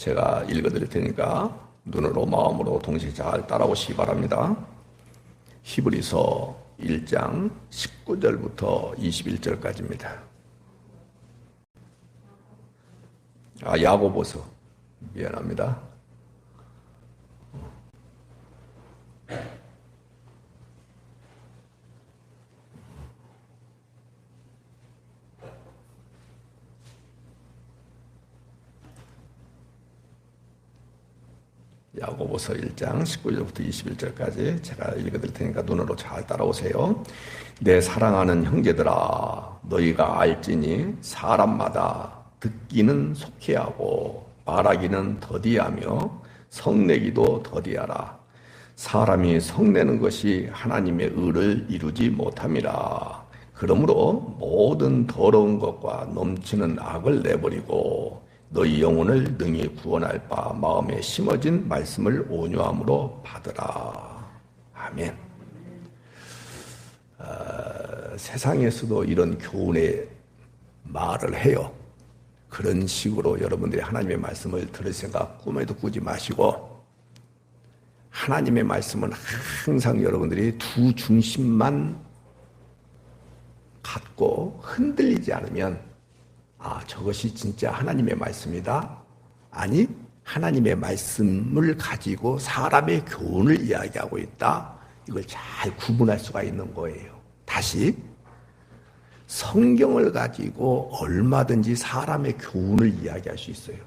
제가 읽어드릴 테니까 눈으로 마음으로 동시에 잘 따라오시기 바랍니다. 히브리서 1장 19절부터 21절까지입니다. 야고보서 미안합니다. 야고보서 1장 19절부터 21절까지 제가 읽어드릴 테니까 눈으로 잘 따라오세요. 내 사랑하는 형제들아, 너희가 알지니 사람마다 듣기는 속히하고 말하기는 더디하며 성내기도 더디하라. 사람이 성내는 것이 하나님의 의를 이루지 못함이라. 그러므로 모든 더러운 것과 넘치는 악을 내버리고 너희 영혼을 능히 구원할 바 마음에 심어진 말씀을 온유함으로 받으라. 아멘. 세상에서도 이런 교훈의 말을 해요. 그런 식으로 여러분들이 하나님의 말씀을 들을 생각 꿈에도 꾸지 마시고, 하나님의 말씀은 항상 여러분들이 두 중심만 갖고 흔들리지 않으면 저것이 진짜 하나님의 말씀이다. 아니, 하나님의 말씀을 가지고 사람의 교훈을 이야기하고 있다. 이걸 잘 구분할 수가 있는 거예요. 다시, 성경을 가지고 얼마든지 사람의 교훈을 이야기할 수 있어요.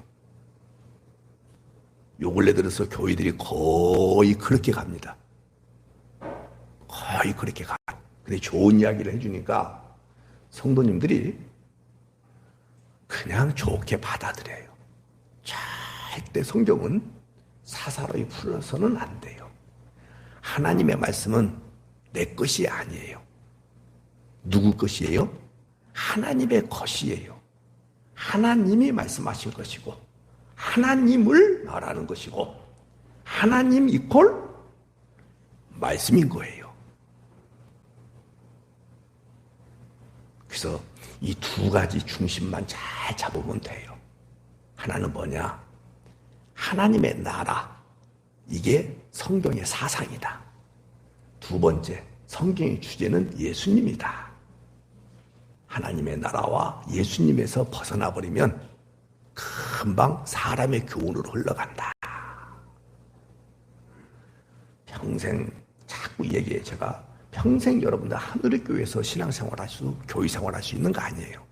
요 근래 들어서 교회들이 거의 그렇게 갑니다. 거의 그렇게 가. 근데 좋은 이야기를 해주니까 성도님들이 그냥 좋게 받아들여요. 절대 성경은 사사로이 풀어서는 안 돼요. 하나님의 말씀은 내 것이 아니에요. 누구 것이에요? 하나님의 것이에요. 하나님이 말씀하실 것이고, 하나님을 말하는 것이고, 하나님 이퀄 말씀인 거예요. 그래서 이 두 가지 중심만 잘 잡으면 돼요. 하나는 뭐냐? 하나님의 나라. 이게 성경의 사상이다. 두 번째, 성경의 주제는 예수님이다. 하나님의 나라와 예수님에서 벗어나 버리면 금방 사람의 교훈으로 흘러간다. 평생 자꾸 얘기해. 제가 평생 여러분들 하늘의 교회에서 신앙생활 교회 생활할 수 있는 거 아니에요.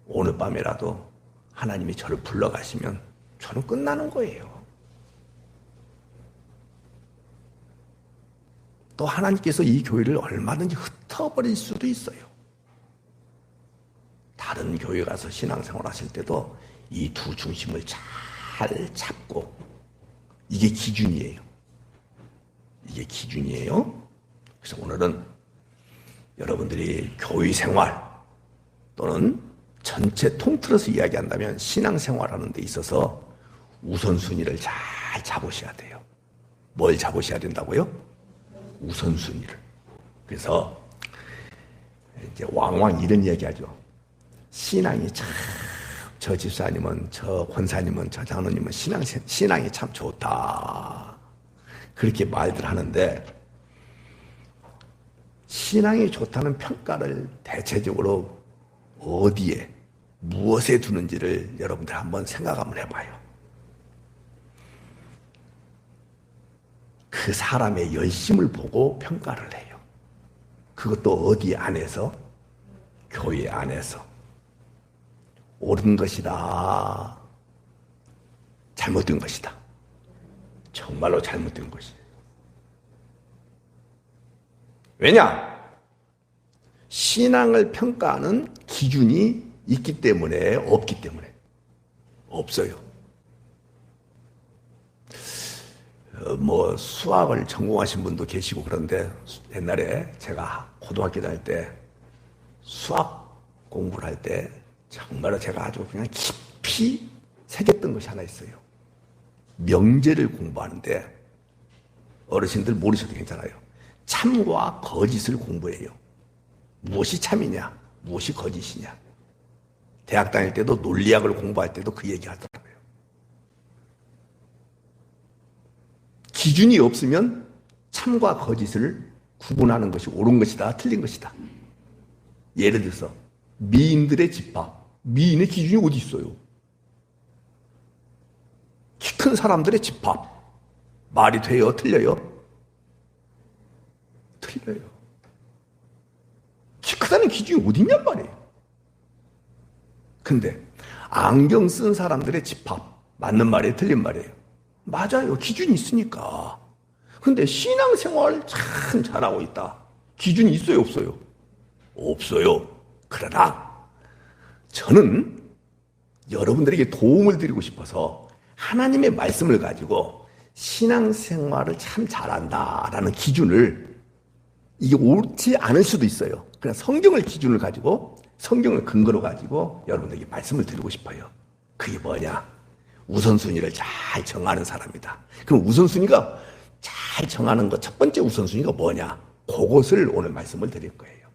오늘 밤에라도 하나님이 저를 불러가시면 저는 끝나는 거예요. 또 하나님께서 이 교회를 얼마든지 흩어버릴 수도 있어요. 다른 교회 가서 신앙생활 하실 때도 이 두 중심을 잘 잡고, 이게 기준이에요. 이게 기준이에요. 그래서 오늘은 여러분들이 교회 생활 또는 전체 통틀어서 이야기한다면 신앙생활하는 데 있어서 우선순위를 잘 잡으셔야 돼요. 뭘 잡으셔야 된다고요? 우선순위를. 그래서 이제 왕왕 이런 얘기하죠. 신앙이 참, 저 집사님은, 저 권사님은, 저 장로님은 신앙이 참 좋다. 그렇게 말들 하는데, 신앙이 좋다는 평가를 대체적으로 어디에, 무엇에 두는지를 여러분들 한번 생각 한번 해봐요. 그 사람의 열심을 보고 평가를 해요. 그것도 어디 안에서? 교회 안에서. 옳은 것이다. 잘못된 것이다. 정말로 잘못된 것이에요. 왜냐? 신앙을 평가하는 기준이 있기 때문에, 없기 때문에. 없어요. 수학을 전공하신 분도 계시고 그런데, 옛날에 제가 고등학교 다닐 때 수학 공부를 할 때 정말로 제가 아주 그냥 깊이 새겼던 것이 하나 있어요. 명제를 공부하는데, 어르신들 모르셔도 괜찮아요. 참과 거짓을 공부해요. 무엇이 참이냐, 무엇이 거짓이냐. 대학 다닐 때도 논리학을 공부할 때도 그 얘기 하더라고요. 기준이 없으면 참과 거짓을 구분하는 것이 옳은 것이다, 틀린 것이다. 예를 들어서 미인들의 집합, 미인의 기준이 어디 있어요? 키 큰 사람들의 집합, 말이 돼요, 틀려요? 틀려요. 키 크다는 기준이 어디 있냔 말이에요. 근데 안경 쓴 사람들의 집합, 맞는 말이에요, 틀린 말이에요? 맞아요, 기준이 있으니까. 근데 신앙생활 참 잘하고 있다. 기준이 있어요, 없어요? 없어요. 그러나 저는 여러분들에게 도움을 드리고 싶어서 하나님의 말씀을 가지고 신앙생활을 참 잘한다라는 기준을, 이게 옳지 않을 수도 있어요. 그냥 성경을 기준을 가지고, 성경을 근거로 가지고 여러분들에게 말씀을 드리고 싶어요. 그게 뭐냐? 우선순위를 잘 정하는 사람이다. 그럼 우선순위가 잘 정하는 것, 첫 번째 우선순위가 뭐냐? 그것을 오늘 말씀을 드릴 거예요.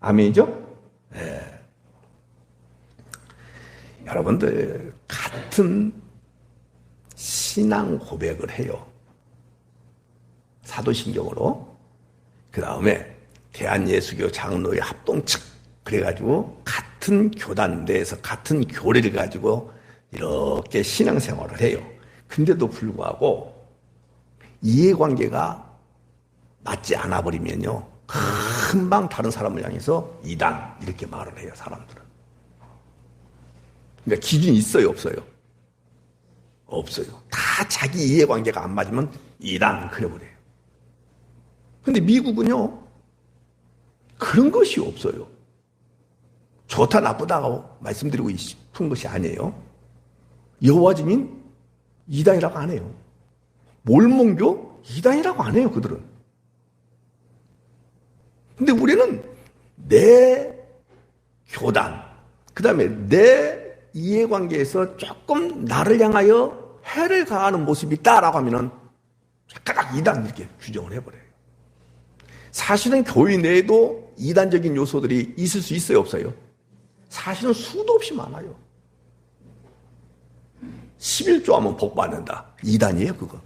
아멘이죠? 네. 여러분들 같은 신앙 고백을 해요. 사도신경으로. 그 다음에 대한예수교 장로의 합동측, 그래가지고 같은 교단 내에서 같은 교리를 가지고 이렇게 신앙생활을 해요. 근데도 불구하고 이해관계가 맞지 않아 버리면요, 금방 다른 사람을 향해서 이단 이렇게 말을 해요, 사람들은. 그러니까 기준이 있어요, 없어요? 없어요. 다 자기 이해관계가 안 맞으면 이단 그래버려요. 근데 미국은요, 그런 것이 없어요. 좋다 나쁘다고 말씀드리고 싶은 것이 아니에요. 여호와 증인 이단이라고 안 해요. 몰몬교 이단이라고 안 해요, 그들은. 근데 우리는 내 교단, 그 다음에 내 이해관계에서 조금 나를 향하여 해를 가하는 모습이 있다라고 하면은 딱 이단 이렇게 규정을 해버려요. 사실은 교회 내에도 이단적인 요소들이 있을 수 있어요, 없어요? 사실은 수도 없이 많아요. 11조 하면 복 받는다. 2단이에요, 그거.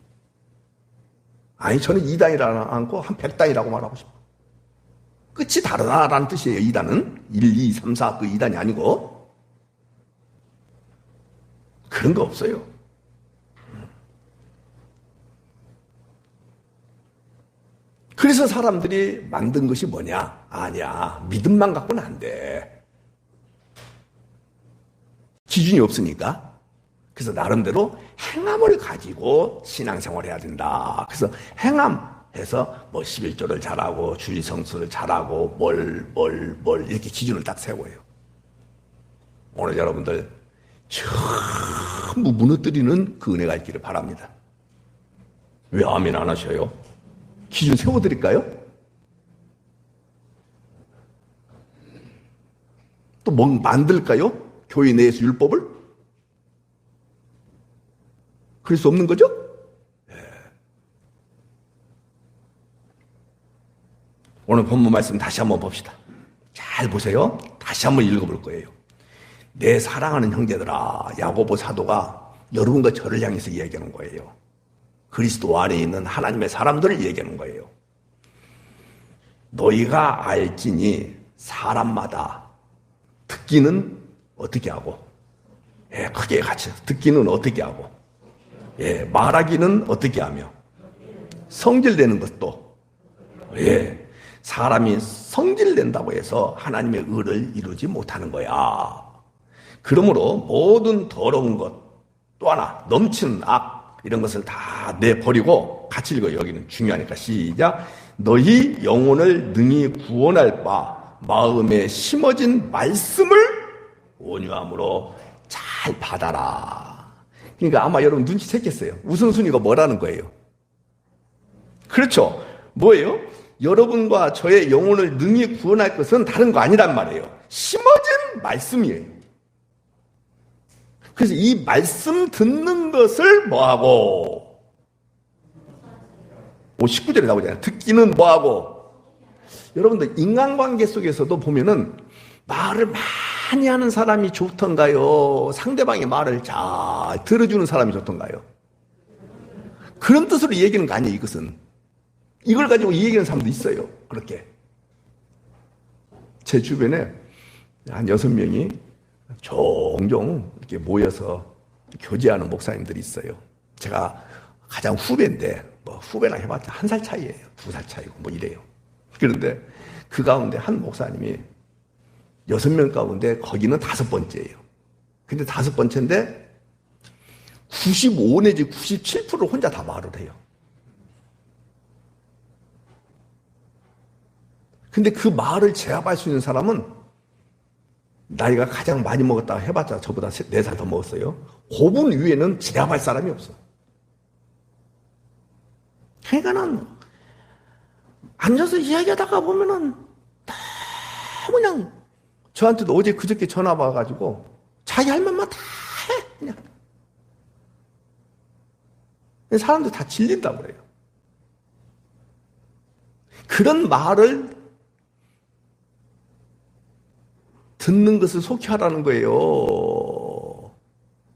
아니, 저는 2단이라고 않고 한 100단이라고 말하고 싶어요. 끝이 다르다라는 뜻이에요, 2단은. 1, 2, 3, 4, 그 2단이 아니고. 그런 거 없어요. 그래서 사람들이 만든 것이 뭐냐? 아니야, 믿음만 갖고는 안 돼. 기준이 없으니까. 그래서 나름대로 행함을 가지고 신앙생활을 해야 된다. 그래서 행함해서 뭐 11조를 잘하고 주일성수를 잘하고 뭘 이렇게 기준을 딱 세워요. 오늘 여러분들 전부 무너뜨리는 그 은혜가 있기를 바랍니다. 왜 아멘 안 하셔요? 기준 세워드릴까요? 또 뭐 만들까요? 교회 내에서 율법을? 그럴 수 없는 거죠? 네. 오늘 본문 말씀 다시 한번 봅시다. 잘 보세요. 다시 한번 읽어볼 거예요. 내 사랑하는 형제들아, 야고보 사도가 여러분과 저를 향해서 이야기하는 거예요. 그리스도 안에 있는 하나님의 사람들을 얘기하는 거예요. 너희가 알지니 사람마다 듣기는 어떻게 하고, 크게 같이 듣기는 어떻게 하고, 말하기는 어떻게 하며, 성질내는 것도, 사람이 성질낸다고 해서 하나님의 의를 이루지 못하는 거야. 그러므로 모든 더러운 것, 또 하나 넘치는 악, 이런 것을 다 내버리고, 같이 읽어요. 여기는 중요하니까. 시작. 너희 영혼을 능히 구원할 바 마음에 심어진 말씀을 온유함으로 잘 받아라. 그러니까 아마 여러분 눈치챘겠어요. 우선순위가 뭐라는 거예요? 그렇죠. 뭐예요? 여러분과 저의 영혼을 능히 구원할 것은 다른 거 아니란 말이에요. 심어진 말씀이에요. 그래서 이 말씀 듣는 것을 뭐하고? 19절에 나오잖아요. 듣기는 뭐하고? 여러분들 인간관계 속에서도 보면은 말을 많이 하는 사람이 좋던가요? 상대방의 말을 잘 들어주는 사람이 좋던가요? 그런 뜻으로 얘기하는 거 아니에요, 이것은. 이걸 가지고 얘기하는 사람도 있어요, 그렇게. 제 주변에 한 6명이 종종 이렇게 모여서 교제하는 목사님들이 있어요. 제가 가장 후배인데, 뭐 후배랑 해봤자 1살 차이예요. 2살 차이고, 뭐 이래요. 그런데 그 가운데 한 목사님이 6명 가운데 거기는 5번째예요. 근데 5번째인데 95 내지 97% 혼자 다 말을 해요. 근데 그 말을 제압할 수 있는 사람은 나이가 가장 많이 먹었다 해봤자 저보다 4살 더 먹었어요. 그분 위에는 제압할 사람이 없어. 그러니까 는 앉아서 이야기하다가 보면은 다 그냥 저한테도 어제 그저께 전화 와가지고 자기 할 말만 다 해. 그냥. 사람들 다 질린다고 그래요. 그런 말을 듣는 것을 속히 하라는 거예요.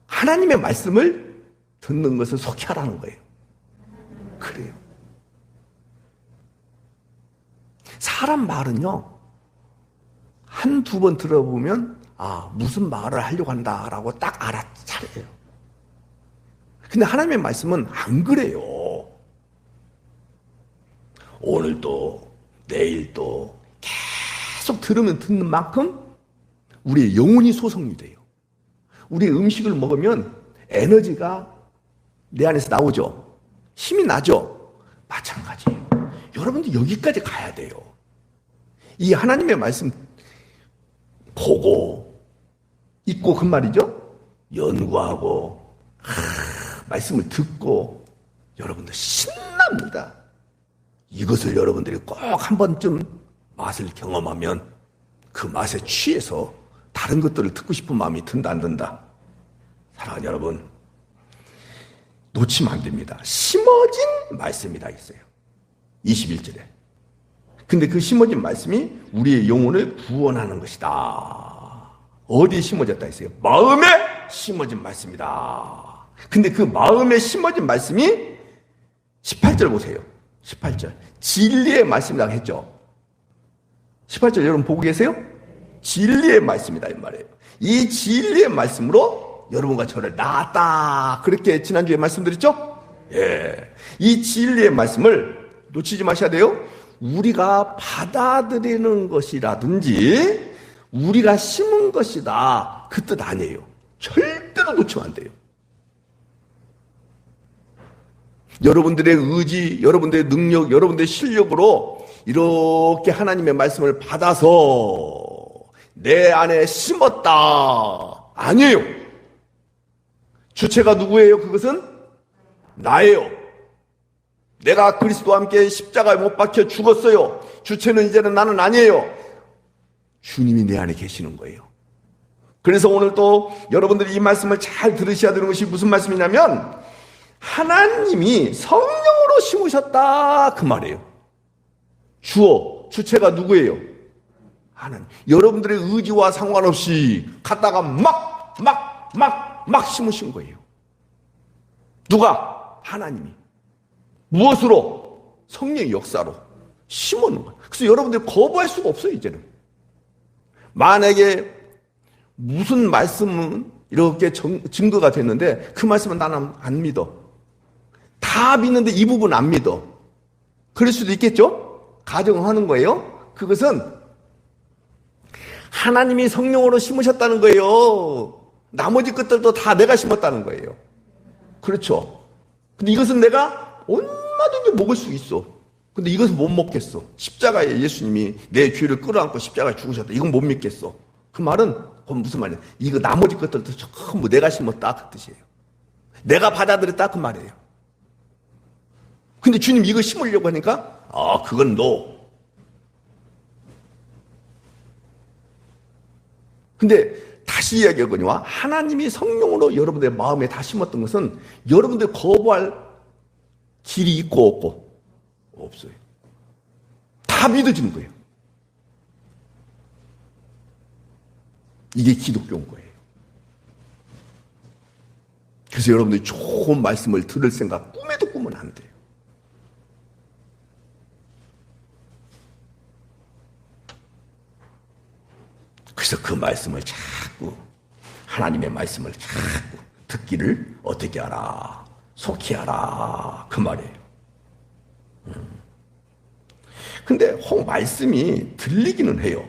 하나님의 말씀을 듣는 것을 속히 하라는 거예요. 그래요. 사람 말은요, 한두 번 들어보면, 아, 무슨 말을 하려고 한다라고 딱 알아차려요. 근데 하나님의 말씀은 안 그래요. 오늘도, 내일도 계속 들으면 듣는 만큼 우리의 영혼이 소성이 돼요. 우리 음식을 먹으면 에너지가 내 안에서 나오죠. 힘이 나죠. 마찬가지예요. 여러분들 여기까지 가야 돼요. 이 하나님의 말씀 보고 읽고 그 말이죠. 연구하고 말씀을 듣고 여러분들 신납니다. 이것을 여러분들이 꼭 한 번쯤 맛을 경험하면 그 맛에 취해서 다른 것들을 듣고 싶은 마음이 든다 안 든다. 사랑하는 여러분, 놓치면 안 됩니다. 심어진 말씀이 다 있어요. 21절에. 근데 그 심어진 말씀이 우리의 영혼을 구원하는 것이다. 어디에 심어졌다 했어요? 마음에 심어진 말씀이다. 근데 그 마음에 심어진 말씀이 18절 보세요. 18절. 진리의 말씀이라고 했죠. 18절 여러분 보고 계세요? 진리의 말씀이다 이 말이에요. 이 진리의 말씀으로 여러분과 저를 낳았다. 그렇게 지난주에 말씀드렸죠? 예. 이 진리의 말씀을 놓치지 마셔야 돼요. 우리가 받아들이는 것이라든지 우리가 심은 것이다. 그 뜻 아니에요. 절대로 놓치면 안 돼요. 여러분들의 의지, 여러분들의 능력, 여러분들의 실력으로 이렇게 하나님의 말씀을 받아서 내 안에 심었다. 아니에요. 주체가 누구예요? 그것은 나예요. 내가 그리스도와 함께 십자가에 못 박혀 죽었어요. 주체는 이제는 나는 아니에요. 주님이 내 안에 계시는 거예요. 그래서 오늘 또 여러분들이 이 말씀을 잘 들으셔야 되는 것이 무슨 말씀이냐면 하나님이 성령으로 심으셨다 그 말이에요. 주어, 주체가 누구예요? 하나님. 여러분들의 의지와 상관없이 갖다가 막 심으신 거예요. 누가? 하나님이. 무엇으로? 성령의 역사로 심어놓은 거예요. 그래서 여러분들이 거부할 수가 없어요, 이제는. 만약에 무슨 말씀은 이렇게 증거가 됐는데 그 말씀은 나는 안 믿어. 다 믿는데 이 부분 안 믿어. 그럴 수도 있겠죠? 가정하는 거예요. 그것은 하나님이 성령으로 심으셨다는 거예요. 나머지 것들도 다 내가 심었다는 거예요. 그렇죠? 근데 이것은 내가 얼마든지 먹을 수 있어. 근데 이것은 못 먹겠어. 십자가에 예수님이 내 죄를 끌어안고 십자가에 죽으셨다. 이건 못 믿겠어. 그 말은 그건 무슨 말이야? 이거 나머지 것들도 전부 내가 심었다 그 뜻이에요. 내가 받아들였다 그 말이에요. 근데 주님 이거 심으려고 하니까 그건 너. 근데 다시 이야기하거니와 하나님이 성령으로 여러분들의 마음에 다 심었던 것은 여러분들 거부할 길이 있고 없고 없어요. 다 믿어지는 거예요. 이게 기독교인 거예요. 그래서 여러분들이 좋은 말씀을 들을 생각 꿈에도 꾸면 안 돼요. 그래서 그 말씀을 자꾸, 하나님의 말씀을 자꾸 듣기를 어떻게 하라? 속히 하라. 그 말이에요. 근데 혹 말씀이 들리기는 해요.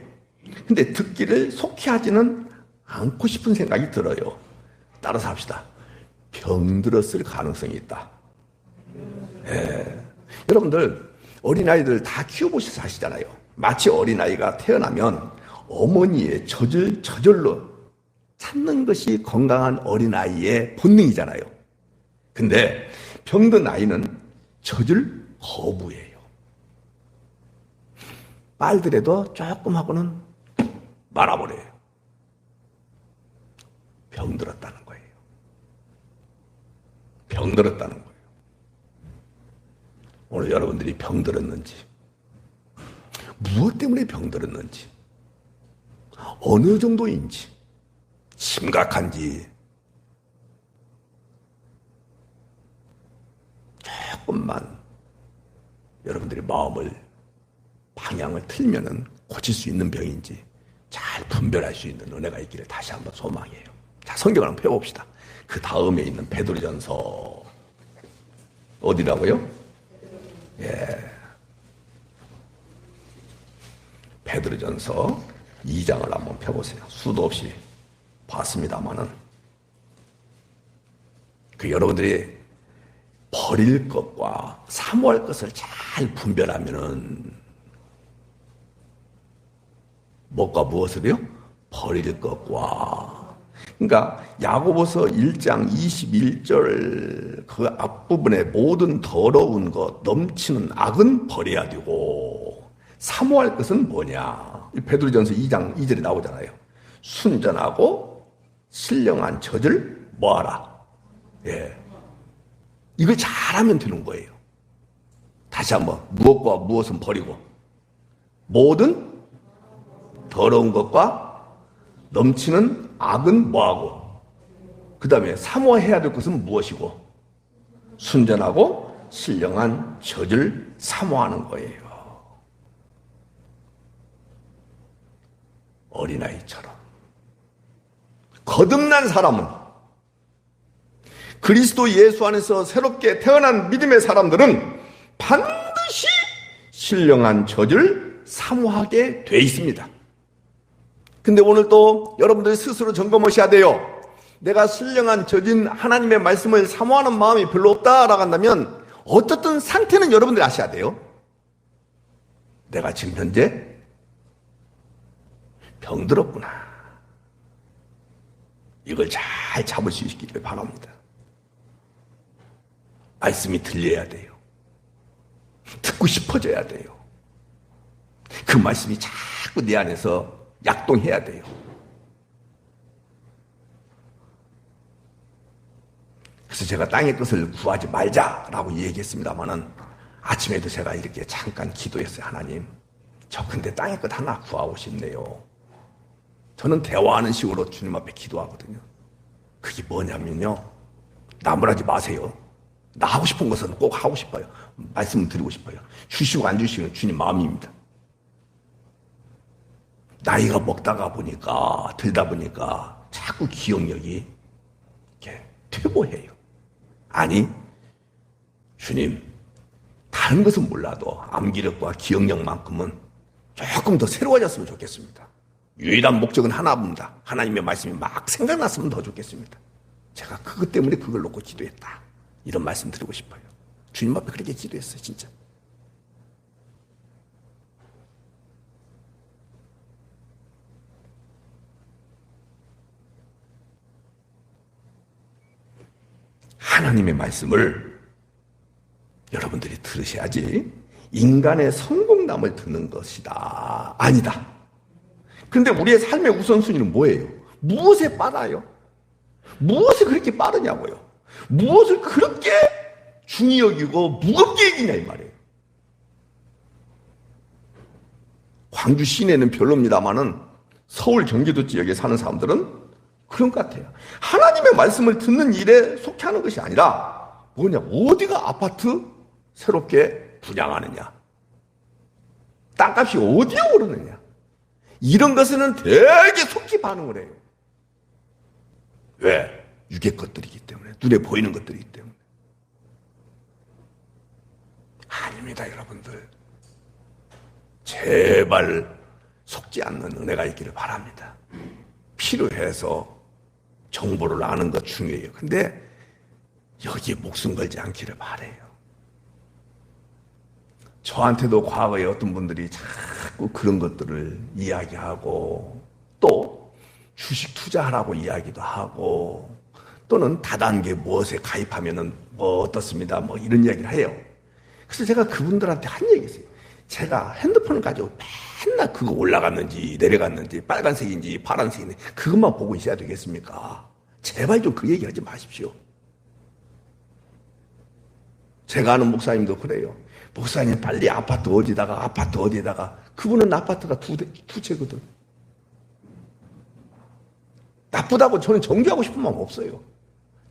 근데 듣기를 속히 하지는 않고 싶은 생각이 들어요. 따라서 합시다. 병들었을 가능성이 있다. 예. 여러분들 어린아이들 다 키워보셔서 아시잖아요. 마치 어린아이가 태어나면 어머니의 젖을 저절로 찾는 것이 건강한 어린아이의 본능이잖아요. 근데 병든 아이는 젖을 거부해요. 빨더라도 조금 하고는 말아버려요. 병들었다는 거예요. 병들었다는 거예요. 오늘 여러분들이 병들었는지, 무엇 때문에 병들었는지, 어느 정도인지, 심각한지, 조금만 여러분들이 마음을, 방향을 틀면은 고칠 수 있는 병인지 잘 분별할 수 있는 은혜가 있기를 다시 한번 소망해요. 자, 성경을 한번 펴봅시다. 그 다음에 있는 베드로전서 어디라고요? 예, 베드로전서 2장을 한번 펴보세요. 수도 없이 봤습니다만은 그 여러분들이 버릴 것과 사모할 것을 잘 분별하면은 무엇과 무엇을요? 버릴 것과. 그러니까 야고보서 1장 21절 그 앞부분에 모든 더러운 것, 넘치는 악은 버려야 되고 사모할 것은 뭐냐? 베드로전서 2장 2절에 나오잖아요. 순전하고 신령한 젖을 뭐하라? 예. 이걸 잘하면 되는 거예요. 다시 한번 무엇과 무엇은 버리고 모든 더러운 것과 넘치는 악은 뭐하고 그 다음에 사모해야 될 것은 무엇이고 순전하고 신령한 젖을 사모하는 거예요. 어린아이처럼 거듭난 사람은 그리스도 예수 안에서 새롭게 태어난 믿음의 사람들은 반드시 신령한 젖을 사모하게 돼 있습니다. 근데 오늘 또 여러분들이 스스로 점검하셔야 돼요. 내가 신령한 젖인 하나님의 말씀을 사모하는 마음이 별로 없다라고 한다면 어떻든 상태는 여러분들이 아셔야 돼요. 내가 지금 현재 병들었구나. 이걸 잘 잡을 수 있기를 바랍니다. 말씀이 들려야 돼요. 듣고 싶어져야 돼요. 그 말씀이 자꾸 내 안에서 약동해야 돼요. 그래서 제가 땅의 것을 구하지 말자라고 얘기했습니다만은 아침에도 제가 이렇게 잠깐 기도했어요. 하나님, 저 근데 땅의 것 하나 구하고 싶네요. 저는 대화하는 식으로 주님 앞에 기도하거든요. 그게 뭐냐면요, 나무라지 마세요. 나 하고 싶은 것은 꼭 하고 싶어요. 말씀을 드리고 싶어요. 주시고 안 주시는 주님 마음입니다. 나이가 먹다가 보니까 들다 보니까 자꾸 기억력이 이렇게 퇴보해요. 아니, 주님, 다른 것은 몰라도 암기력과 기억력만큼은 조금 더 새로워졌으면 좋겠습니다. 유일한 목적은 하나입니다. 하나님의 말씀이 막 생각났으면 더 좋겠습니다. 제가 그것 때문에 그걸 놓고 기도했다. 이런 말씀 드리고 싶어요. 주님 앞에 그렇게 기도했어요, 진짜. 하나님의 말씀을 여러분들이 들으셔야지 인간의 성공담을 듣는 것이다. 아니다. 그런데 우리의 삶의 우선순위는 뭐예요? 무엇에 빠르요? 무엇이 그렇게 빠르냐고요? 무엇을 그렇게 중히 여기고 무겁게 여기냐 이 말이에요. 광주 시내는 별로입니다만은 서울 경기도 지역에 사는 사람들은 그런 것 같아요. 하나님의 말씀을 듣는 일에 속해하는 것이 아니라 뭐냐, 어디가 아파트 새롭게 분양하느냐, 땅값이 어디에 오르느냐, 이런 것에는 되게 속히 반응을 해요. 왜? 육의 것들이기 때문에, 눈에 보이는 것들이기 때문에. 아닙니다, 여러분들. 제발 속지 않는 은혜가 있기를 바랍니다. 필요해서 정보를 아는 것 중요해요. 근데 여기에 목숨 걸지 않기를 바라요. 저한테도 과거에 어떤 분들이 자꾸 그런 것들을 이야기하고, 또 주식 투자하라고 이야기도 하고, 또는 다단계 무엇에 가입하면은 뭐 어떻습니다, 뭐 이런 이야기를 해요. 그래서 제가 그분들한테 한 얘기 있어요. 제가 핸드폰을 가지고 맨날 그거 올라갔는지 내려갔는지 빨간색인지 파란색인지 그것만 보고 있어야 되겠습니까? 제발 좀 그 얘기 하지 마십시오. 제가 아는 목사님도 그래요. 목사님 빨리 아파트 어디다가. 그분은 아파트가 두 채거든. 나쁘다고 저는 정죄하고 싶은 마음 없어요.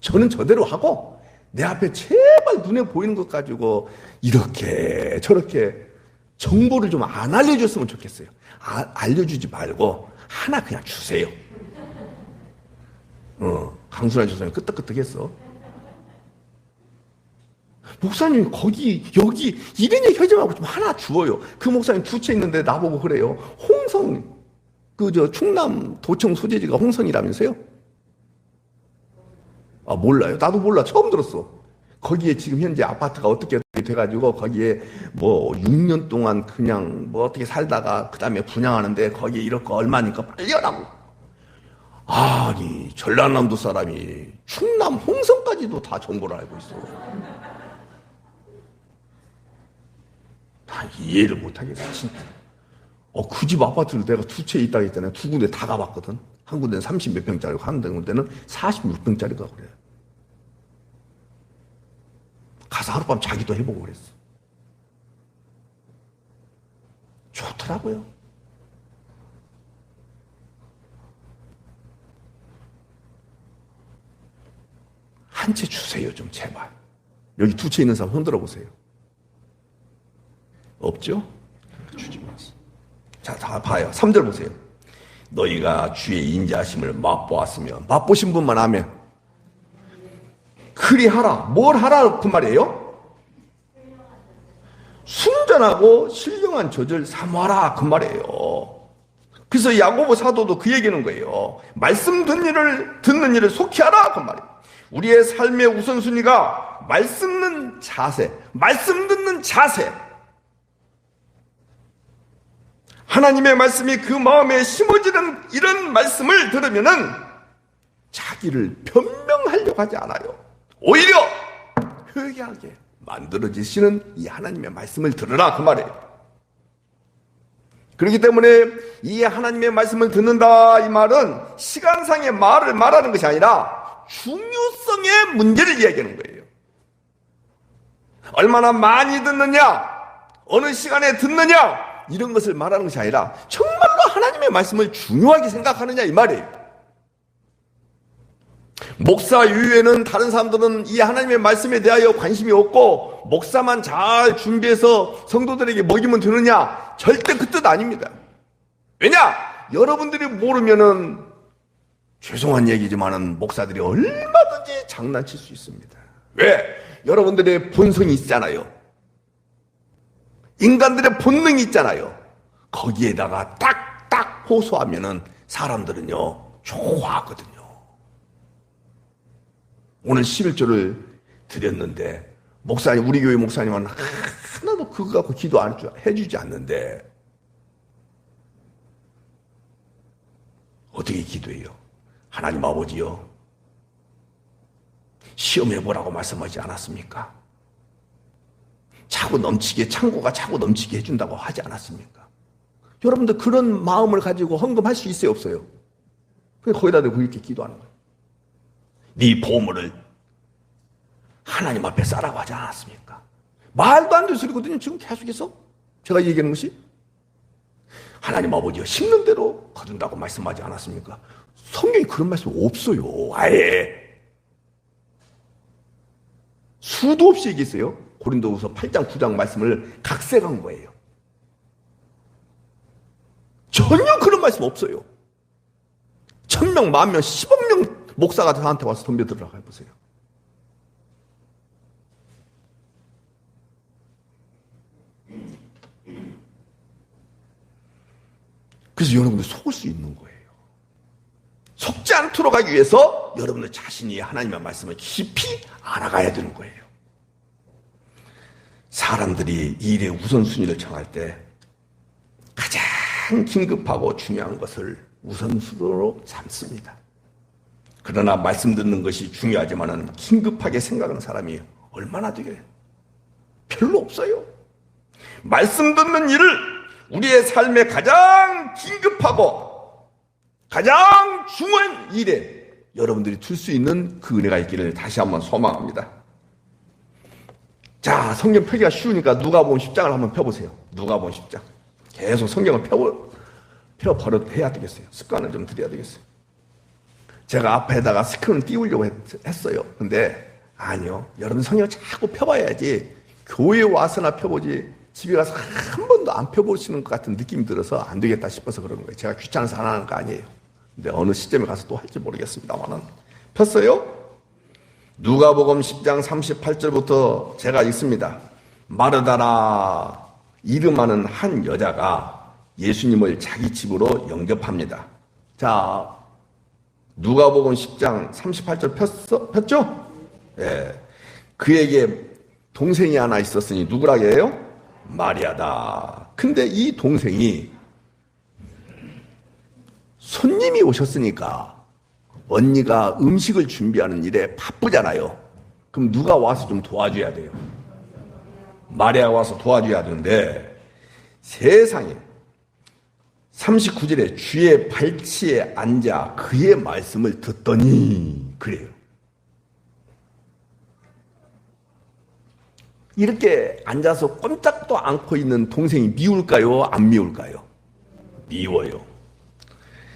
저는 저대로 하고 내 앞에 제발 눈에 보이는 것 가지고 이렇게 저렇게 정보를 좀 안 알려줬으면 좋겠어요. 알려주지 말고 하나 그냥 주세요. 강순환 조사님 끄떡끄떡했어. 목사님 거기 여기 이런 얘기 하지 말고 좀 하나 주어요. 그 목사님 두 채 있는데 나보고 그래요. 홍성 충남 도청 소재지가 홍성이라면서요? 아, 몰라요. 나도 몰라. 처음 들었어. 거기에 지금 현재 아파트가 어떻게 돼가지고 거기에 뭐 6년 동안 그냥 뭐 어떻게 살다가 그 다음에 분양하는데 거기에 이럴 거 얼마니까 빨리 하라고. 아니, 전라남도 사람이 충남 홍성까지도 다 정보를 알고 있어. 다 이해를 못하겠어, 진짜. 그 집 아파트를 내가 두 채 있다고 했잖아요. 두 군데 다 가봤거든. 한 군데는 30몇 평짜리고 한 군데는 46평짜리가 그래. 가서 하룻밤 자기도 해보고 그랬어. 좋더라고요. 한 채 주세요, 좀 제발. 여기 두 채 있는 사람 흔들어 보세요. 없죠? 주지 마세요. 자, 다 봐요. 3절 보세요. 너희가 주의 인자하심을 맛보았으면, 맛보신 분만 하면 그리 하라. 뭘 하라 그 말이에요? 순전하고 신령한 젖을 사모하라 그 말이에요. 그래서 야고보 사도도 그 얘기하는 거예요. 말씀 듣는 일을 속히 하라 그 말이에요. 우리의 삶의 우선순위가 말씀 듣는 자세, 말씀 듣는 자세. 하나님의 말씀이 그 마음에 심어지는 이런 말씀을 들으면은 자기를 변명하려고 하지 않아요. 오히려 회개하게 만들어지시는 이 하나님의 말씀을 들으라 그 말이에요. 그렇기 때문에 이 하나님의 말씀을 듣는다 이 말은 시간상의 말을 말하는 것이 아니라 중요성의 문제를 이야기하는 거예요. 얼마나 많이 듣느냐, 어느 시간에 듣느냐, 이런 것을 말하는 것이 아니라 정말로 하나님의 말씀을 중요하게 생각하느냐 이 말이에요. 목사 이외에는 다른 사람들은 이 하나님의 말씀에 대하여 관심이 없고 목사만 잘 준비해서 성도들에게 먹이면 되느냐, 절대 그 뜻 아닙니다. 왜냐? 여러분들이 모르면은 죄송한 얘기지만은 목사들이 얼마든지 장난칠 수 있습니다. 왜? 여러분들의 본성이 있잖아요. 인간들의 본능이 있잖아요. 거기에다가 딱딱 호소하면은 사람들은요 좋아하거든요. 오늘 11조를 드렸는데 목사님, 우리 교회 목사님은 하나도 그거 갖고 기도 해주지 않는데 어떻게 기도해요? 하나님 아버지요, 시험해보라고 말씀하지 않았습니까? 창고가 차고 넘치게 해준다고 하지 않았습니까? 여러분들 그런 마음을 가지고 헌금할 수 있어요, 없어요? 거기다 대고 이렇게 기도하는 거예요. 네 보물을 하나님 앞에 싸라고 하지 않았습니까? 말도 안 되는 소리거든요. 지금 계속해서 제가 얘기하는 것이 하나님 아버지가 심는 대로 거둔다고 말씀하지 않았습니까? 성경에 그런 말씀 없어요. 아예. 수도 없이 얘기했어요. 고린도후서 8장 9장 말씀을 각색한 거예요. 전혀 그런 말씀 없어요. 1000명, 10,000명, 10억 명 목사가 저한테 와서 덤벼들으라고 해보세요. 그래서 여러분들 속을 수 있는 거예요. 속지 않도록 하기 위해서 여러분들 자신이 하나님의 말씀을 깊이 알아가야 되는 거예요. 사람들이 일의 우선순위를 정할 때 가장 긴급하고 중요한 것을 우선순위로 삼습니다. 그러나 말씀 듣는 것이 중요하지만은 긴급하게 생각하는 사람이 얼마나 되게 별로 없어요. 말씀 듣는 일을 우리의 삶에 가장 긴급하고 가장 중요한 일에 여러분들이 둘 수 있는 그 은혜가 있기를 다시 한번 소망합니다. 자, 성경 펴기가 쉬우니까 누가복음 10장을 한번 펴보세요. 누가복음 10장. 계속 성경을 펴 버릇해야 되겠어요. 습관을 좀 들여야 되겠어요. 제가 앞에다가 스크린 띄우려고 했어요. 근데 아니요. 여러분 성경을 자꾸 펴봐야지. 교회에 와서나 펴보지 집에 가서 한 번도 안 펴보시는 것 같은 느낌이 들어서 안 되겠다 싶어서 그러는 거예요. 제가 귀찮아서 안 하는 거 아니에요. 근데 어느 시점에 가서 또 할지 모르겠습니다만은 폈어요? 누가복음 10장 38절부터 제가 읽습니다. 마르다라 이름하는 한 여자가 예수님을 자기 집으로 영접합니다. 자, 누가복음 10장 38절 폈죠? 예. 그에게 동생이 하나 있었으니 누구라고 해요? 마리아다. 근데 이 동생이 손님이 오셨으니까 언니가 음식을 준비하는 일에 바쁘잖아요. 그럼 누가 와서 좀 도와줘야 돼요. 마리아가 와서 도와줘야 되는데 세상에 39절에 주의 발치에 앉아 그의 말씀을 듣더니 그래요. 이렇게 앉아서 꼼짝도 않고 있는 동생이 미울까요? 안 미울까요? 미워요.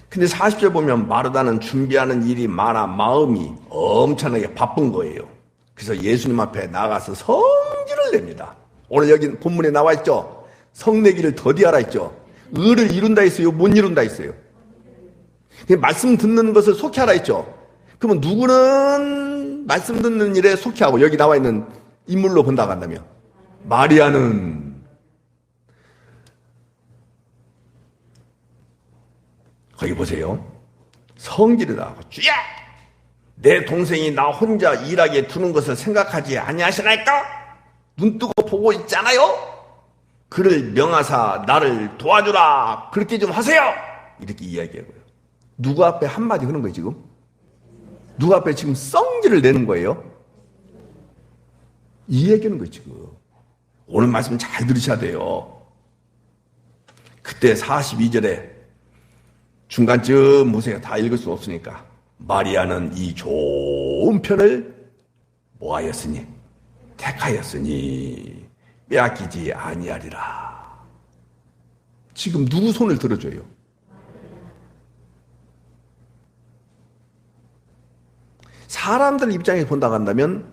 근데 40절 보면 마르다는 준비하는 일이 많아 마음이 엄청나게 바쁜 거예요. 그래서 예수님 앞에 나가서 성질을 냅니다. 오늘 여기 본문에 나와 있죠? 성내기를 더디하라 했죠? 의를 이룬다 했어요? 못 이룬다 했어요? 말씀 듣는 것을 속히 하라 했죠? 그러면 누구는 말씀 듣는 일에 속히 하고 여기 나와 있는 인물로 본다고 한다면 마리아는 거기 보세요. 성질을 하고 주야 내 동생이 나 혼자 일하게 두는 것을 생각하지 아니하시나이까? 눈뜨고 보고 있잖아요. 그를 명하사 나를 도와주라 그렇게 좀 하세요. 이렇게 이야기하고요. 누구 앞에 한마디 하는 거예요 지금? 누구 앞에 지금 성질을 내는 거예요? 이 얘기하는 거예요 지금. 오늘 말씀 잘 들으셔야 돼요. 그때 42절에 중간쯤 보세요. 다 읽을 수 없으니까 마리아는 이 좋은 편을 뭐하였으니 택하였으니 빼앗기지 아니하리라. 지금 누구 손을 들어줘요? 사람들 입장에서 본다고 한다면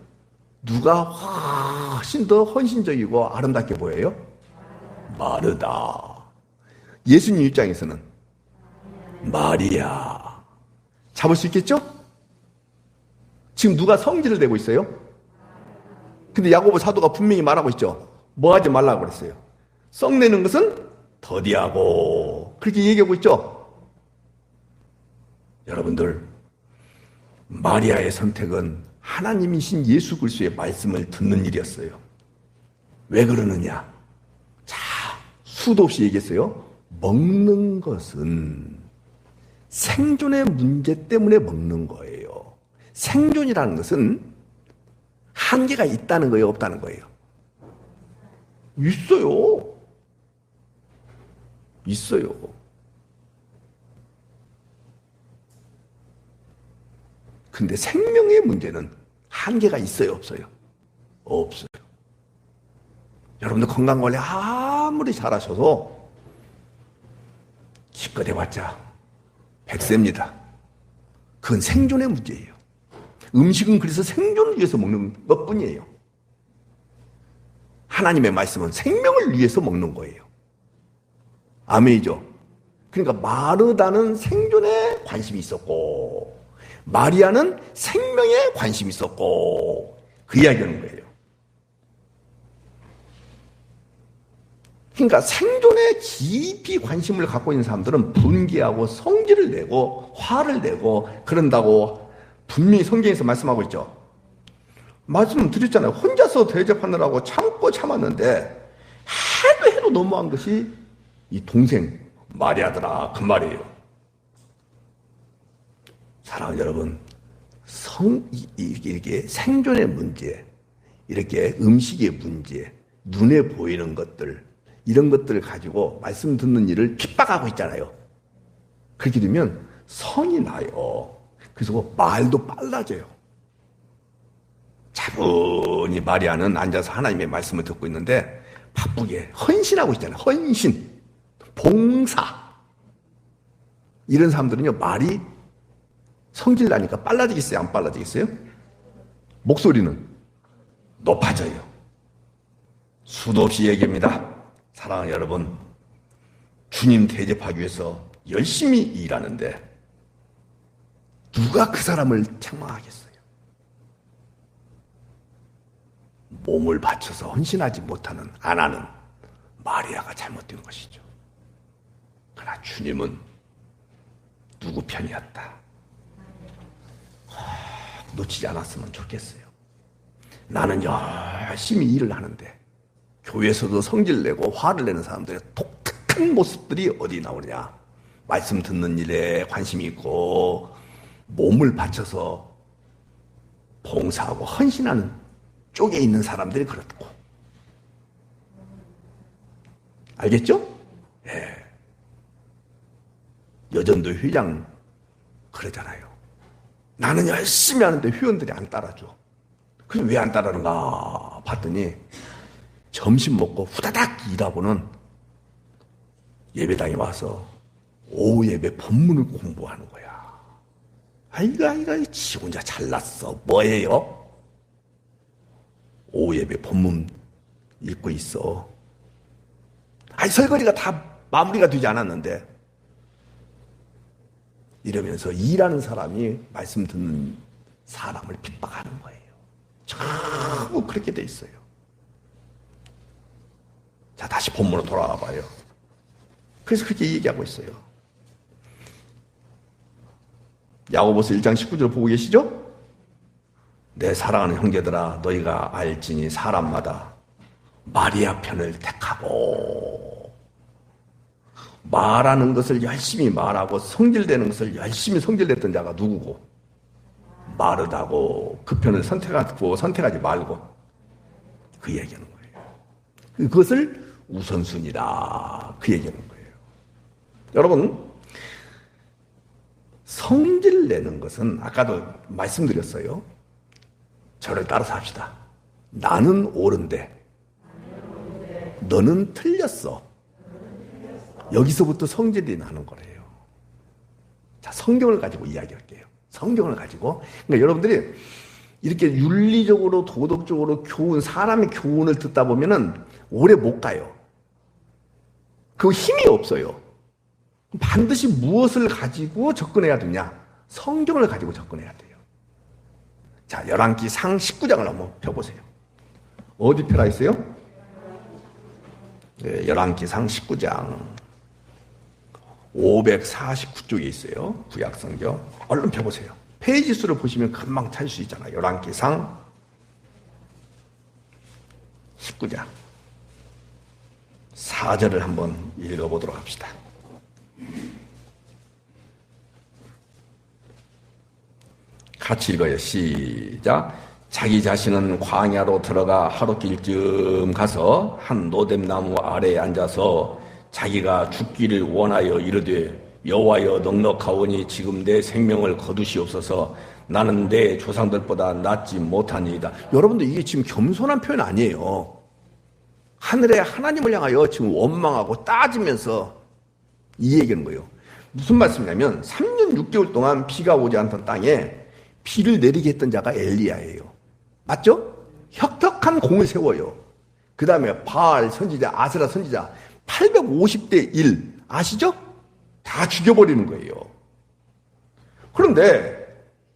누가 훨씬 더 헌신적이고 아름답게 보여요? 마르다. 예수님 입장에서는 마리아. 잡을 수 있겠죠? 지금 누가 성질을 내고 있어요? 근데 야고보 사도가 분명히 말하고 있죠. 뭐 하지 말라고 그랬어요? 썩내는 것은 더디하고 그렇게 얘기하고 있죠. 여러분들 마리아의 선택은 하나님이신 예수 그리스도의 말씀을 듣는 일이었어요. 왜 그러느냐? 자, 수도 없이 얘기했어요. 먹는 것은 생존의 문제 때문에 먹는 거예요. 생존이라는 것은 한계가 있다는 거예요, 없다는 거예요? 있어요. 있어요. 근데 생명의 문제는 한계가 있어요, 없어요? 없어요. 여러분들 건강관리 아무리 잘하셔도 기껏 해봤자 100세입니다. 그건 생존의 문제예요. 음식은 그래서 생존을 위해서 먹는 것뿐이에요. 하나님의 말씀은 생명을 위해서 먹는 거예요. 아멘이죠. 그러니까 마르다는 생존에 관심이 있었고 마리아는 생명에 관심이 있었고 그 이야기하는 거예요. 그러니까 생존에 깊이 관심을 갖고 있는 사람들은 분개하고 성질을 내고 화를 내고 그런다고 분명히 성경에서 말씀하고 있죠. 말씀 드렸잖아요. 혼자서 대접하느라고 참고 참았는데 해도 너무한 것이 이 동생 마리아더라 그 말이에요. 사랑하는 여러분, 이렇게 생존의 문제, 이렇게 음식의 문제, 눈에 보이는 것들, 이런 것들을 가지고 말씀 듣는 일을 핍박하고 있잖아요. 그렇게 되면 성이 나요. 그래서 말도 빨라져요. 차분히 마리아는 앉아서 하나님의 말씀을 듣고 있는데 바쁘게 헌신하고 있잖아요. 헌신, 봉사. 이런 사람들은요, 말이 성질 나니까 빨라지겠어요? 안 빨라지겠어요? 목소리는 높아져요. 수도 없이 얘기합니다. 사랑하는 여러분, 주님 대접하기 위해서 열심히 일하는데 누가 그 사람을 책망하겠어요? 몸을 바쳐서 헌신하지 못하는, 안 하는 마리아가 잘못된 것이죠. 그러나 주님은 누구 편이었다. 놓치지 않았으면 좋겠어요. 나는 열심히 일을 하는데 교회에서도 성질 내고 화를 내는 사람들의 독특한 모습들이 어디 나오느냐. 말씀 듣는 일에 관심이 있고 몸을 바쳐서 봉사하고 헌신하는 쪽에 있는 사람들이 그렇고. 알겠죠? 예. 여전도 회장 그러잖아요. 나는 열심히 하는데 회원들이 안 따라줘. 그래서 왜 안 따르는가 봤더니 점심 먹고 후다닥 일하고는 예배당에 와서 오후 예배 본문을 공부하는 거야. 아이가 지 혼자 잘났어. 뭐예요? 오후 예배 본문 읽고 있어. 설거지가 다 마무리가 되지 않았는데 이러면서 일하는 사람이 말씀 듣는 사람을 핍박하는 거예요. 전부 그렇게 돼 있어요. 자, 다시 본문으로 돌아와 봐요. 그래서 그렇게 얘기하고 있어요. 야고보서 1장 19절 보고 계시죠? 내 사랑하는 형제들아, 너희가 알지니 사람마다 마리아 편을 택하고 말하는 것을 열심히 말하고 성질내는 것을 열심히 성질냈던 자가 누구고? 마르다고. 그 편을 선택하지 말고 그 얘기하는 거예요. 그것을 우선순위다 그 얘기하는 거예요. 여러분, 성질내는 것은 아까도 말씀드렸어요. 저를 따라서 합시다. 나는 옳은데 너는 틀렸어. 여기서부터 성질이 나는 거래요. 자, 성경을 가지고 이야기할게요. 성경을 가지고. 그러니까 여러분들이 이렇게 윤리적으로 도덕적으로 사람의 교훈을 듣다 보면은 오래 못 가요. 그 힘이 없어요. 반드시 무엇을 가지고 접근해야 되냐? 성경을 가지고 접근해야 돼요. 자, 열왕기상 19장을 한번 펴보세요. 어디 펴라 있어요? 네, 열왕기상 19장 549쪽에 있어요. 구약성경. 얼른 펴보세요. 페이지 수를 보시면 금방 찾을 수 있잖아요. 열왕기상 19장 4절을 한번 읽어보도록 합시다. 같이 읽어요. 시작. 자기 자신은 광야로 들어가 하루길쯤 가서 한 노뎀나무 아래에 앉아서 자기가 죽기를 원하여 이르되 여호와여 넉넉하오니 지금 내 생명을 거두시옵소서. 나는 내 조상들보다 낫지 못하니이다. 여러분들 이게 지금 겸손한 표현 아니에요. 하늘에 하나님을 향하여 지금 원망하고 따지면서 이 얘기하는 거예요. 무슨 말씀이냐면 3년 6개월 동안 비가 오지 않던 땅에 비를 내리게 했던 자가 엘리야예요. 맞죠? 혁혁한 공을 세워요. 그 다음에 바알 선지자, 아스라 선지자 850대 1 아시죠? 다 죽여버리는 거예요. 그런데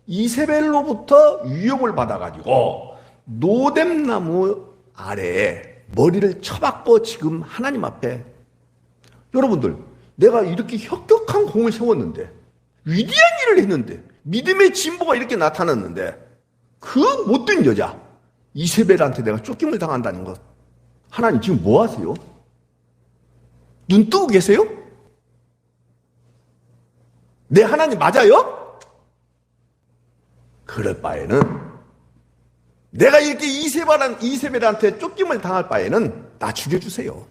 이세벨로부터 위협을 받아가지고 노뎀나무 아래에 머리를 쳐박고 지금 하나님 앞에, 여러분들 내가 이렇게 혁혁한 공을 세웠는데 위대한 일을 했는데 믿음의 진보가 이렇게 나타났는데 그 못된 여자 이세벨한테 내가 쫓김을 당한다는 것, 하나님 지금 뭐 하세요? 눈 뜨고 계세요? 내 하나님 맞아요? 그럴 바에는 내가 이렇게 이세벨한테 쫓김을 당할 바에는 나 죽여주세요.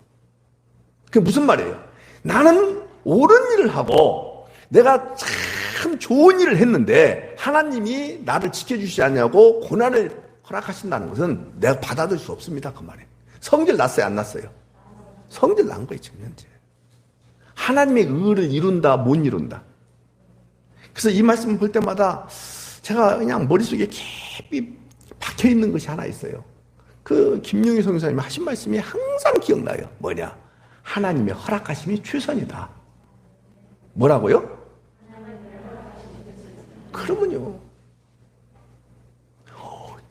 그게 무슨 말이에요? 나는 옳은 일을 하고 내가 참 좋은 일을 했는데 하나님이 나를 지켜주시지 않냐고 고난을 허락하신다는 것은 내가 받아들일 수 없습니다. 그 말에 성질 났어요? 안 났어요? 성질 난 거예요. 지금 현재 하나님의 의를 이룬다 못 이룬다. 그래서 이 말씀을 볼 때마다 제가 그냥 머릿속에 깊이 박혀있는 것이 하나 있어요. 그 김용희 선교사님이 하신 말씀이 항상 기억나요. 뭐냐? 하나님의 허락하심이 최선이다. 뭐라고요? 그러면요,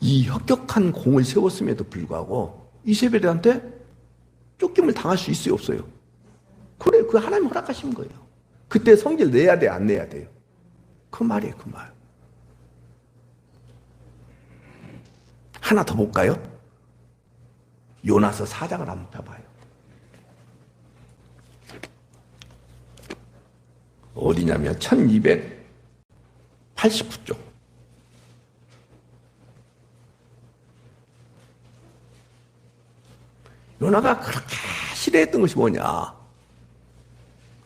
이 혁혁한 공을 세웠음에도 불구하고 이세벨한테 쫓김을 당할 수 있어요, 없어요? 그래, 그 하나님 허락하신 거예요. 그때 성질 내야 돼, 안 내야 돼요? 그 말이에요, 그 말. 하나 더 볼까요? 요나서 4장을 한번 펴봐요. 어디냐면 1289쪽. 요나가 그렇게 싫어했던 것이 뭐냐?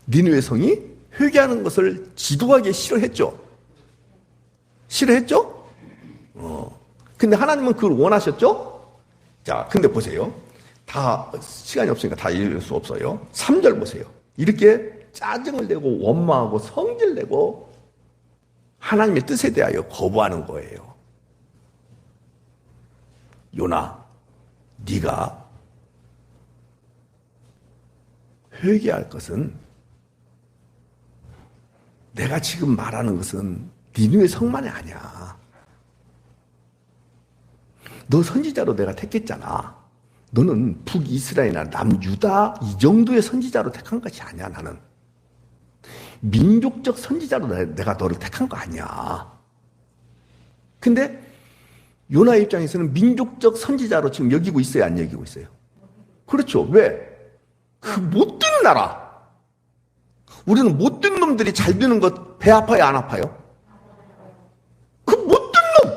니느웨 성이 회개하는 것을 지독하게 싫어했죠. 싫어했죠? 근데 하나님은 그걸 원하셨죠? 자, 근데 보세요. 다 시간이 없으니까 다 읽을 수 없어요. 3절 보세요. 이렇게 짜증을 내고 원망하고 성질 내고 하나님의 뜻에 대하여 거부하는 거예요. 요나, 네가 회개할 것은, 내가 지금 말하는 것은 니느웨 성만이 아니야. 너 선지자로 내가 택했잖아. 너는 북이스라엘이나 남유다 이 정도의 선지자로 택한 것이 아니야. 나는 민족적 선지자로 내가 너를 택한 거 아니야. 근데 요나 입장에서는 민족적 선지자로 지금 여기고 있어요, 안 여기고 있어요? 그렇죠. 왜? 그 못된 나라, 우리는 못된 놈들이 잘 되는 것 배 아파요, 안 아파요? 그 못된 놈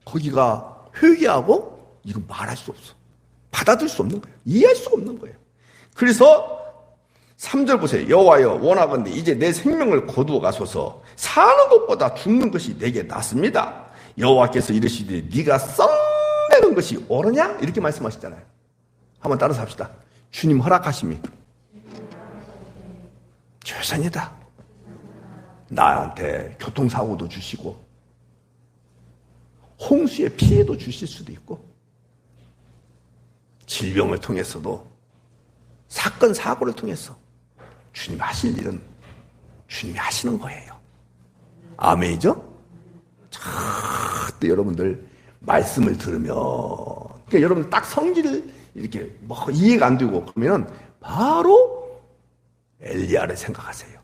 거기가 회개하고, 이거 말할 수 없어. 받아들일 수 없는 거예요. 이해할 수가 없는 거예요. 그래서 3절 보세요. 여호와여, 원하건대 이제 내 생명을 거두어 가소서. 사는 것보다 죽는 것이 내게 낫습니다. 여호와께서 이르시되 네가 썩내는 것이 옳으냐? 이렇게 말씀하시잖아요. 한번 따라서 합시다. 주님 허락하심이 최선이다. 나한테 교통사고도 주시고 홍수의 피해도 주실 수도 있고 질병을 통해서도 사건 사고를 통해서 주님이 하실 일은 주님이 하시는 거예요. 아멘이죠? 그때 여러분들 말씀을 들으면, 그러니까 여러분 딱 성질을 이렇게 뭐 이해가 안 되고 그러면 바로 엘리야를 생각하세요.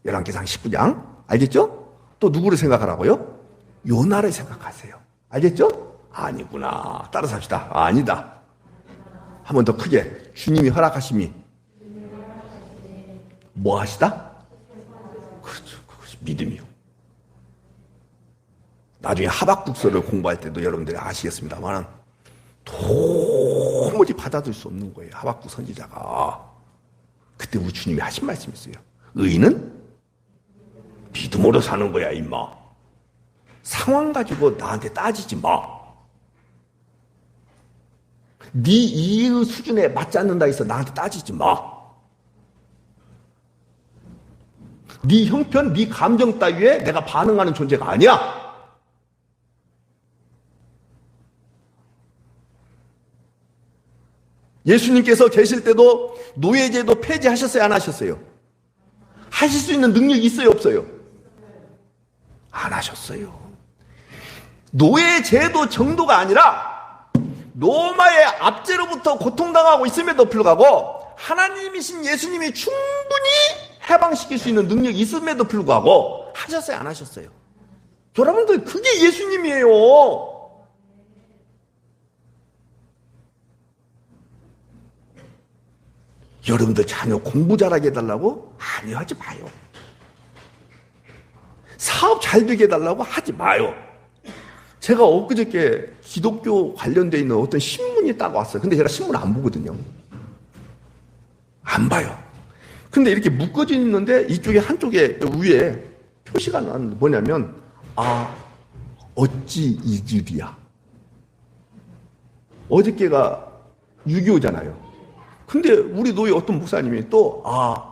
열왕기상 19장 알겠죠? 또 누구를 생각하라고요? 요나를 생각하세요. 알겠죠? 아니구나. 따라서 합시다. 아니다. 한 번 더 크게. 주님이 허락하심이 뭐 하시다? 그렇죠. 그것이 믿음이요. 나중에 하박국서를 공부할 때도 여러분들이 아시겠습니다만 도무지 받아들일 수 없는 거예요. 하박국 선지자가. 그때 우리 주님이 하신 말씀이 있어요. 의인은 믿음으로 사는 거야, 임마. 상황 가지고 나한테 따지지 마. 네 이의 수준에 맞지 않는다 해서 나한테 따지지 마. 네 형편, 네 감정 따위에 내가 반응하는 존재가 아니야. 예수님께서 계실 때도 노예제도 폐지하셨어요, 안 하셨어요? 하실 수 있는 능력이 있어요, 없어요? 안 하셨어요. 노예제도 정도가 아니라 로마의 압제로부터 고통당하고 있음에도 불구하고 하나님이신 예수님이 충분히 해방시킬 수 있는 능력이 있음에도 불구하고 하셨어요, 안 하셨어요? 여러분들, 그게 예수님이에요. 여러분들 자녀 공부 잘하게 해달라고? 아니요, 하지 마요. 사업 잘 되게 해달라고? 하지 마요. 제가 엊그저께 기독교 관련되어 있는 어떤 신문이 딱 왔어요. 근데 제가 신문 안 보거든요. 안 봐요. 근데 이렇게 묶어져 있는데 이쪽에 한쪽에 위에 표시가 뭐냐면 어찌 이질이야. 어저께가 6.25잖아요. 근데 우리 노예 어떤 목사님이 또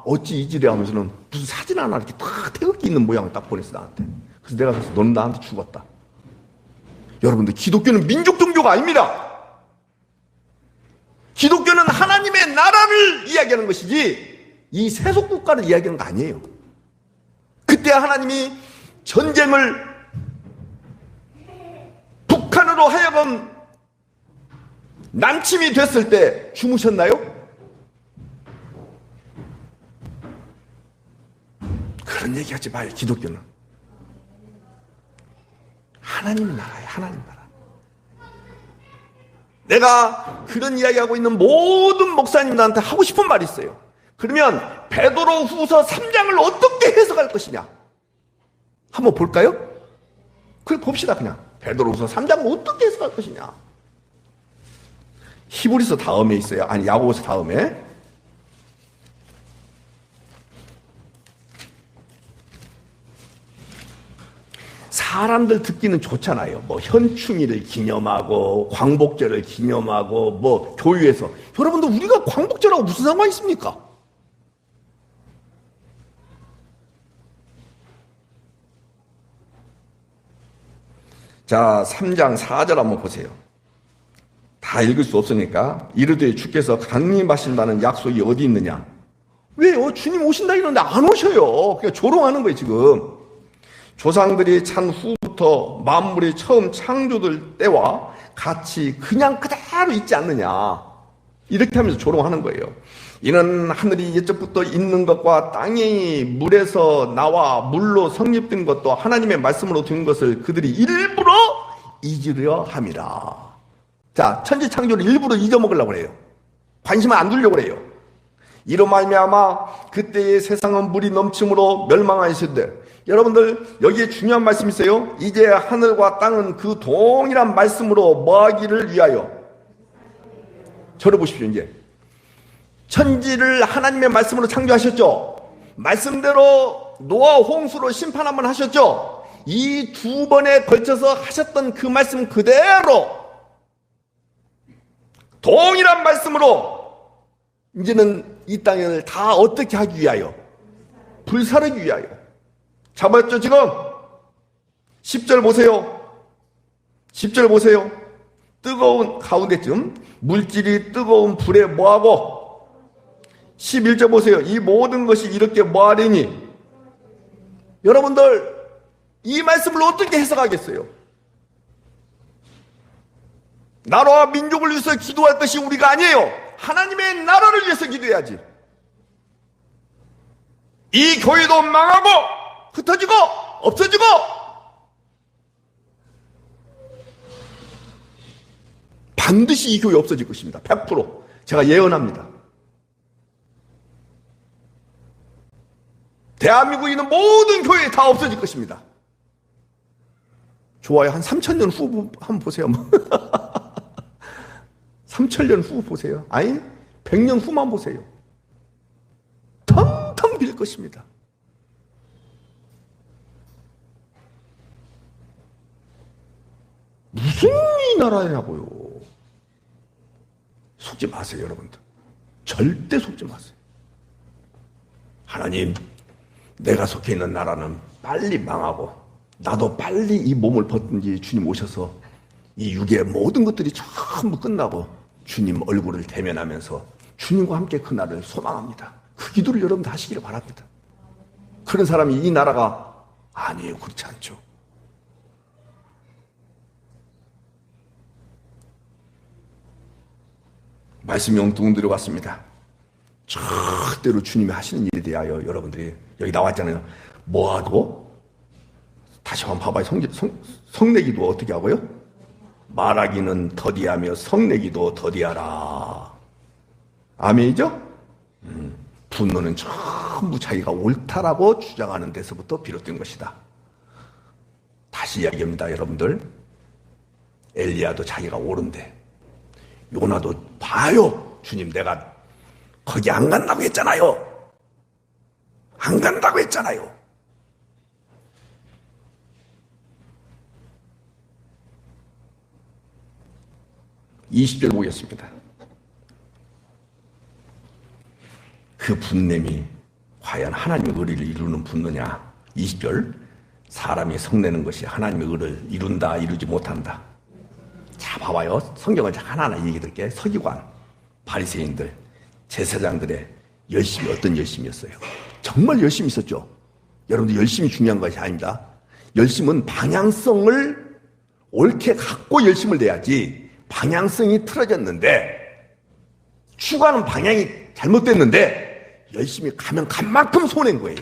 어찌 이질이 하면서는 무슨 사진 하나 이렇게 딱 태극기 있는 모양을 딱 보냈어, 나한테. 그래서 내가 그래서 넌 나한테 죽었다. 여러분들, 기독교는 민족 종교가 아닙니다. 기독교는 하나님의 나라를 이야기하는 것이지 이 세속 국가를 이야기하는 거 아니에요. 그때 하나님이 전쟁을 북한으로 하여금 남침이 됐을 때 주무셨나요? 그런 얘기 하지 마요. 기독교는 하나님의 나라예요. 하나님 나라. 내가 그런 이야기하고 있는 모든 목사님들한테 하고 싶은 말이 있어요. 그러면 베드로 후서 3장을 어떻게 해석할 것이냐 한번 볼까요? 그래 봅시다. 그냥 베드로 후서 3장을 어떻게 해석할 것이냐. 히브리서 다음에 있어요. 아니, 야고보서 다음에. 사람들 듣기는 좋잖아요. 뭐 현충일을 기념하고 광복절을 기념하고 뭐 교회에서. 여러분들, 우리가 광복절하고 무슨 상관이 있습니까? 자, 3장 4절 한번 보세요. 다 읽을 수 없으니까. 이르되 주께서 강림하신다는 약속이 어디 있느냐? 왜요? 주님 오신다 이러는데 안 오셔요. 그냥 조롱하는 거예요, 지금. 조상들이 찬 후부터 만물이 처음 창조될 때와 같이 그냥 그대로 있지 않느냐. 이렇게 하면서 조롱하는 거예요. 이는 하늘이 옛적부터 있는 것과 땅이 물에서 나와 물로 성립된 것도 하나님의 말씀으로 된 것을 그들이 일부러 잊으려 함이라. 자, 천지 창조를 일부러 잊어먹으려고 그래요. 관심을 안 두려고 그래요. 이로 말미암아 그때의 세상은 물이 넘침으로 멸망하였을. 여러분들, 여기에 중요한 말씀이 있어요. 이제 하늘과 땅은 그 동일한 말씀으로 뭐하기를 위하여. 저를 보십시오. 이제 천지를 하나님의 말씀으로 창조하셨죠. 말씀대로 노아 홍수로 심판 한번 하셨죠. 이 두 번에 걸쳐서 하셨던 그 말씀 그대로 동일한 말씀으로 이제는 이 땅을 다 어떻게 하기 위하여? 불사르기 위하여. 잡았죠, 지금? 10절 보세요. 10절 보세요. 뜨거운 가운데쯤 물질이 뜨거운 불에 뭐하고? 11절 보세요. 이 모든 것이 이렇게 뭐하리니? 여러분들, 이 말씀을 어떻게 해석하겠어요? 나라와 민족을 위해서 기도할 것이 우리가 아니에요. 하나님의 나라를 위해서 기도해야지. 이 교회도 망하고 흩어지고 없어지고 반드시 이 교회 없어질 것입니다. 100% 제가 예언합니다. 대한민국에 있는 모든 교회 다 없어질 것입니다. 좋아요. 한 3,000년 후 한번 보세요. 3,000년 후 보세요. 아니 100년 후만 보세요. 텅텅 빌 것입니다. 무슨 이 나라냐고요. 속지 마세요, 여러분들. 절대 속지 마세요. 하나님, 내가 속해 있는 나라는 빨리 망하고 나도 빨리 이 몸을 벗든지 주님 오셔서 이 육의 모든 것들이 전부 끝나고 주님 얼굴을 대면하면서 주님과 함께 그 날을 소망합니다. 그 기도를 여러분들 하시기를 바랍니다. 그런 사람이 이 나라가 아니에요. 그렇지 않죠. 말씀이 엉뚱 들어갔습니다. 절대로 주님이 하시는 일에 대하여 여러분들이 여기 나왔잖아요. 뭐하고? 다시 한번 봐봐요. 성내기도 어떻게 하고요? 말하기는 더디하며 성내기도 더디하라. 아멘이죠? 분노는 전부 자기가 옳다라고 주장하는 데서부터 비롯된 것이다. 다시 이야기합니다, 여러분들. 엘리야도 자기가 옳은데, 요나도 봐요. 주님, 내가 거기 안 간다고 했잖아요. 안 간다고 했잖아요. (20절) 보겠습니다. 그 분냄이 과연 하나님의 의를 이루는 분노냐? 20절. 사람이 성내는 것이 하나님의 의를 이룬다, 이루지 못한다. 자, 봐봐요. 성경을 하나하나 얘기 드릴게요. 서기관, 바리새인들, 제사장들의 열심이 어떤 열심이었어요? 정말 열심히 있었죠. 여러분들 열심이 중요한 것이 아닙니다. 열심은 방향성을 옳게 갖고 열심을 내야지, 방향성이 틀어졌는데, 추구하는 방향이 잘못됐는데 열심히 가면 간 만큼 손해인 거예요.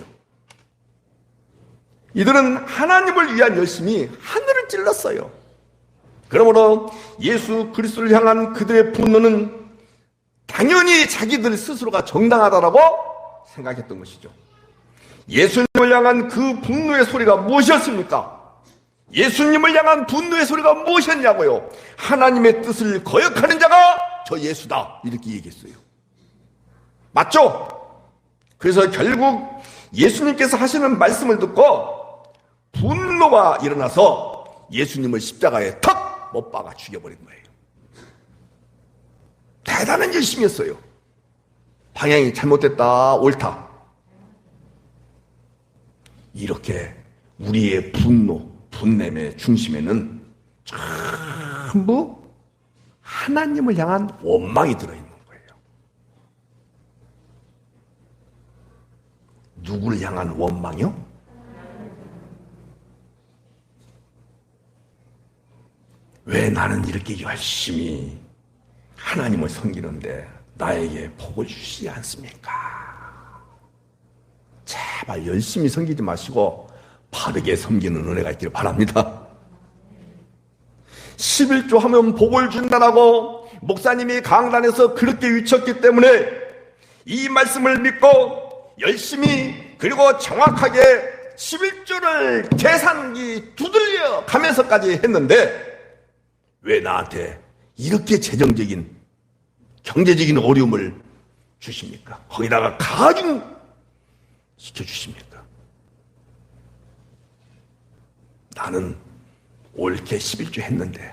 이들은 하나님을 위한 열심이 하늘을 찔렀어요. 그러므로 예수 그리스도를 향한 그들의 분노는 당연히 자기들 스스로가 정당하다라고 생각했던 것이죠. 예수님을 향한 그 분노의 소리가 무엇이었습니까? 예수님을 향한 분노의 소리가 무엇이었냐고요? 하나님의 뜻을 거역하는 자가 저 예수다, 이렇게 얘기했어요. 맞죠? 그래서 결국 예수님께서 하시는 말씀을 듣고 분노가 일어나서 예수님을 십자가에 턱 못 박아 죽여버린 거예요. 대단한 열심이었어요. 방향이 잘못됐다, 옳다. 이렇게 우리의 분노, 분냄의 중심에는 전부 하나님을 향한 원망이 들어있는 거예요. 누구를 향한 원망이요? 왜 나는 이렇게 열심히 하나님을 섬기는데 나에게 복을 주시지 않습니까? 제발 열심히 섬기지 마시고 바르게 섬기는 은혜가 있기를 바랍니다. 11조 하면 복을 준다라고 목사님이 강단에서 그렇게 외쳤기 때문에 이 말씀을 믿고 열심히 그리고 정확하게 11조를 계산기 두들려 가면서까지 했는데 왜 나한테 이렇게 재정적인 경제적인 어려움을 주십니까? 거기다가 가중 시켜주십니까? 나는 옳게 11조 했는데,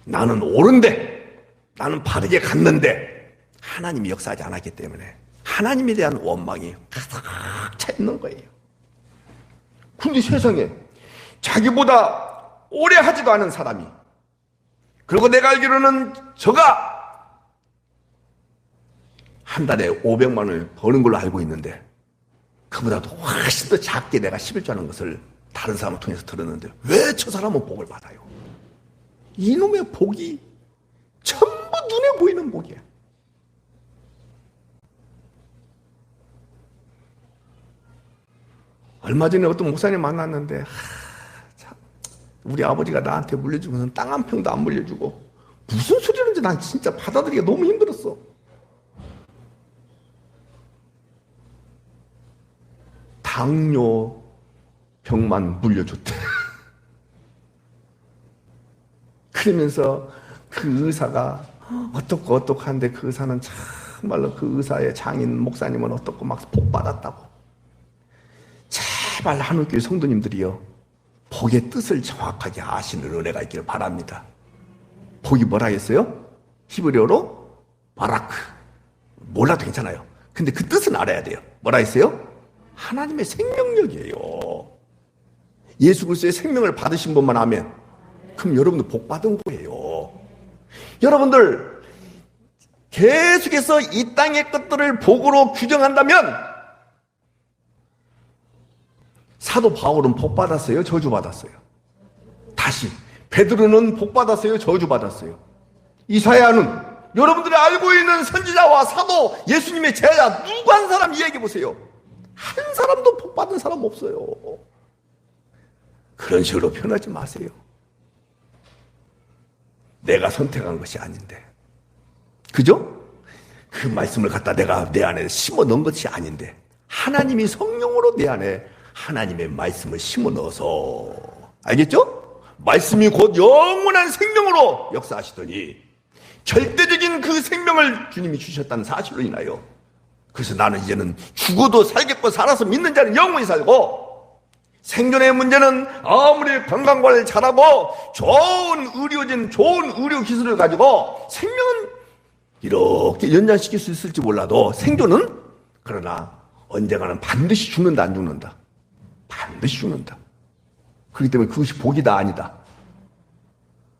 나는 옳은데, 나는 바르게 갔는데 하나님이 역사하지 않았기 때문에 하나님에 대한 원망이 가득 차 있는 거예요. 근데 세상에 자기보다 오래 하지도 않은 사람이, 그리고 내가 알기로는 저가 한 달에 500만 원을 버는 걸로 알고 있는데 그보다도 훨씬 더 작게 내가 11조 하는 것을 다른 사람을 통해서 들었는데 왜 저 사람은 복을 받아요? 이놈의 복이 전부 눈에 보이는 복이야. 얼마 전에 어떤 목사님 만났는데 우리 아버지가 나한테 물려주고는 땅 한 평도 안 물려주고 무슨 소리인지 난 진짜 받아들이기가 너무 힘들었어. 당뇨 병만 물려줬대. 그러면서 그 의사가 어떻고 한데 그 의사는 정말로 그 의사의 장인 목사님은 어떻고 막 복 받았다고. 제발 한울교회 성도님들이요, 복의 뜻을 정확하게 아시는 은혜가 있기를 바랍니다. 복이 뭐라 했어요? 히브리어로 바라크. 몰라도 괜찮아요. 근데 그 뜻은 알아야 돼요. 뭐라 했어요? 하나님의 생명력이에요. 예수 그리스도의 생명을 받으신 분만 하면 그럼 여러분들 복 받은 거예요. 여러분들 계속해서 이 땅의 것들을 복으로 규정한다면 사도 바울은 복 받았어요? 저주 받았어요? 다시 베드로는 복 받았어요? 저주 받았어요? 이사야는 여러분들이 알고 있는 선지자와 사도 예수님의 제자 누구 한 사람 이야기해 보세요. 한 사람도 복 받은 사람 없어요. 그런 식으로 표현하지 마세요. 내가 선택한 것이 아닌데, 그죠? 그 말씀을 갖다 내가 내 안에 심어 넣은 것이 아닌데 하나님이 성령으로 내 안에 하나님의 말씀을 심어 넣어서, 알겠죠? 말씀이 곧 영원한 생명으로 역사하시더니 절대적인 그 생명을 주님이 주셨다는 사실로 인하여, 그래서 나는 이제는 죽어도 살겠고 살아서 믿는 자는 영원히 살고, 생존의 문제는 아무리 건강관리를 잘하고 좋은 의료진, 좋은 의료 기술을 가지고 생명은 이렇게 연장시킬 수 있을지 몰라도 생존은, 그러나 언젠가는 반드시 죽는다. 안 죽는다? 반드시 죽는다. 그렇기 때문에 그것이 복이다 아니다.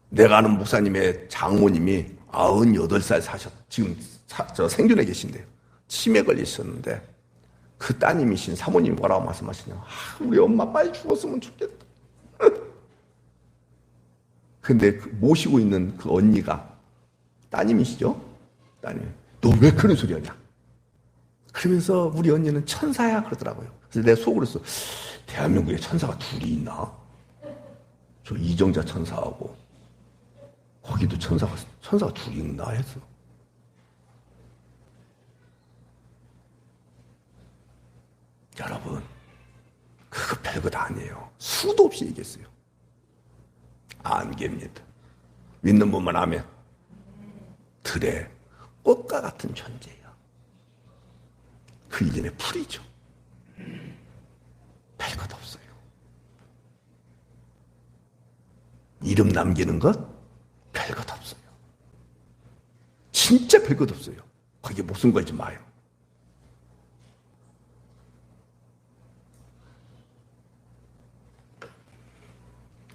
내가 아는 목사님의 장모님이 98살 지금 생존해 계신데요. 치매 걸리셨는데 그 따님이신 사모님이 뭐라고 말씀하시냐. 우리 엄마 빨리 죽었으면 좋겠다. 근데 모시고 있는 그 언니가, 따님이시죠? 따님, 너 왜 그런 소리 하냐? 그러면서 우리 언니는 천사야 그러더라고요. 그래서 내가 속으로 했어. 대한민국에 천사가 둘이 있나? 저 이정자 천사하고 거기도 천사가 둘이 있나 했어. 여러분, 그거 별것 아니에요. 수도 없이 얘기했어요. 안개입니다. 믿는 분만 하면 들에 꽃과 같은 존재예요. 그 이전에 풀이죠. 별것 없어요. 이름 남기는 것 별것 없어요. 진짜 별것 없어요. 거기에 목숨 걸지 마요.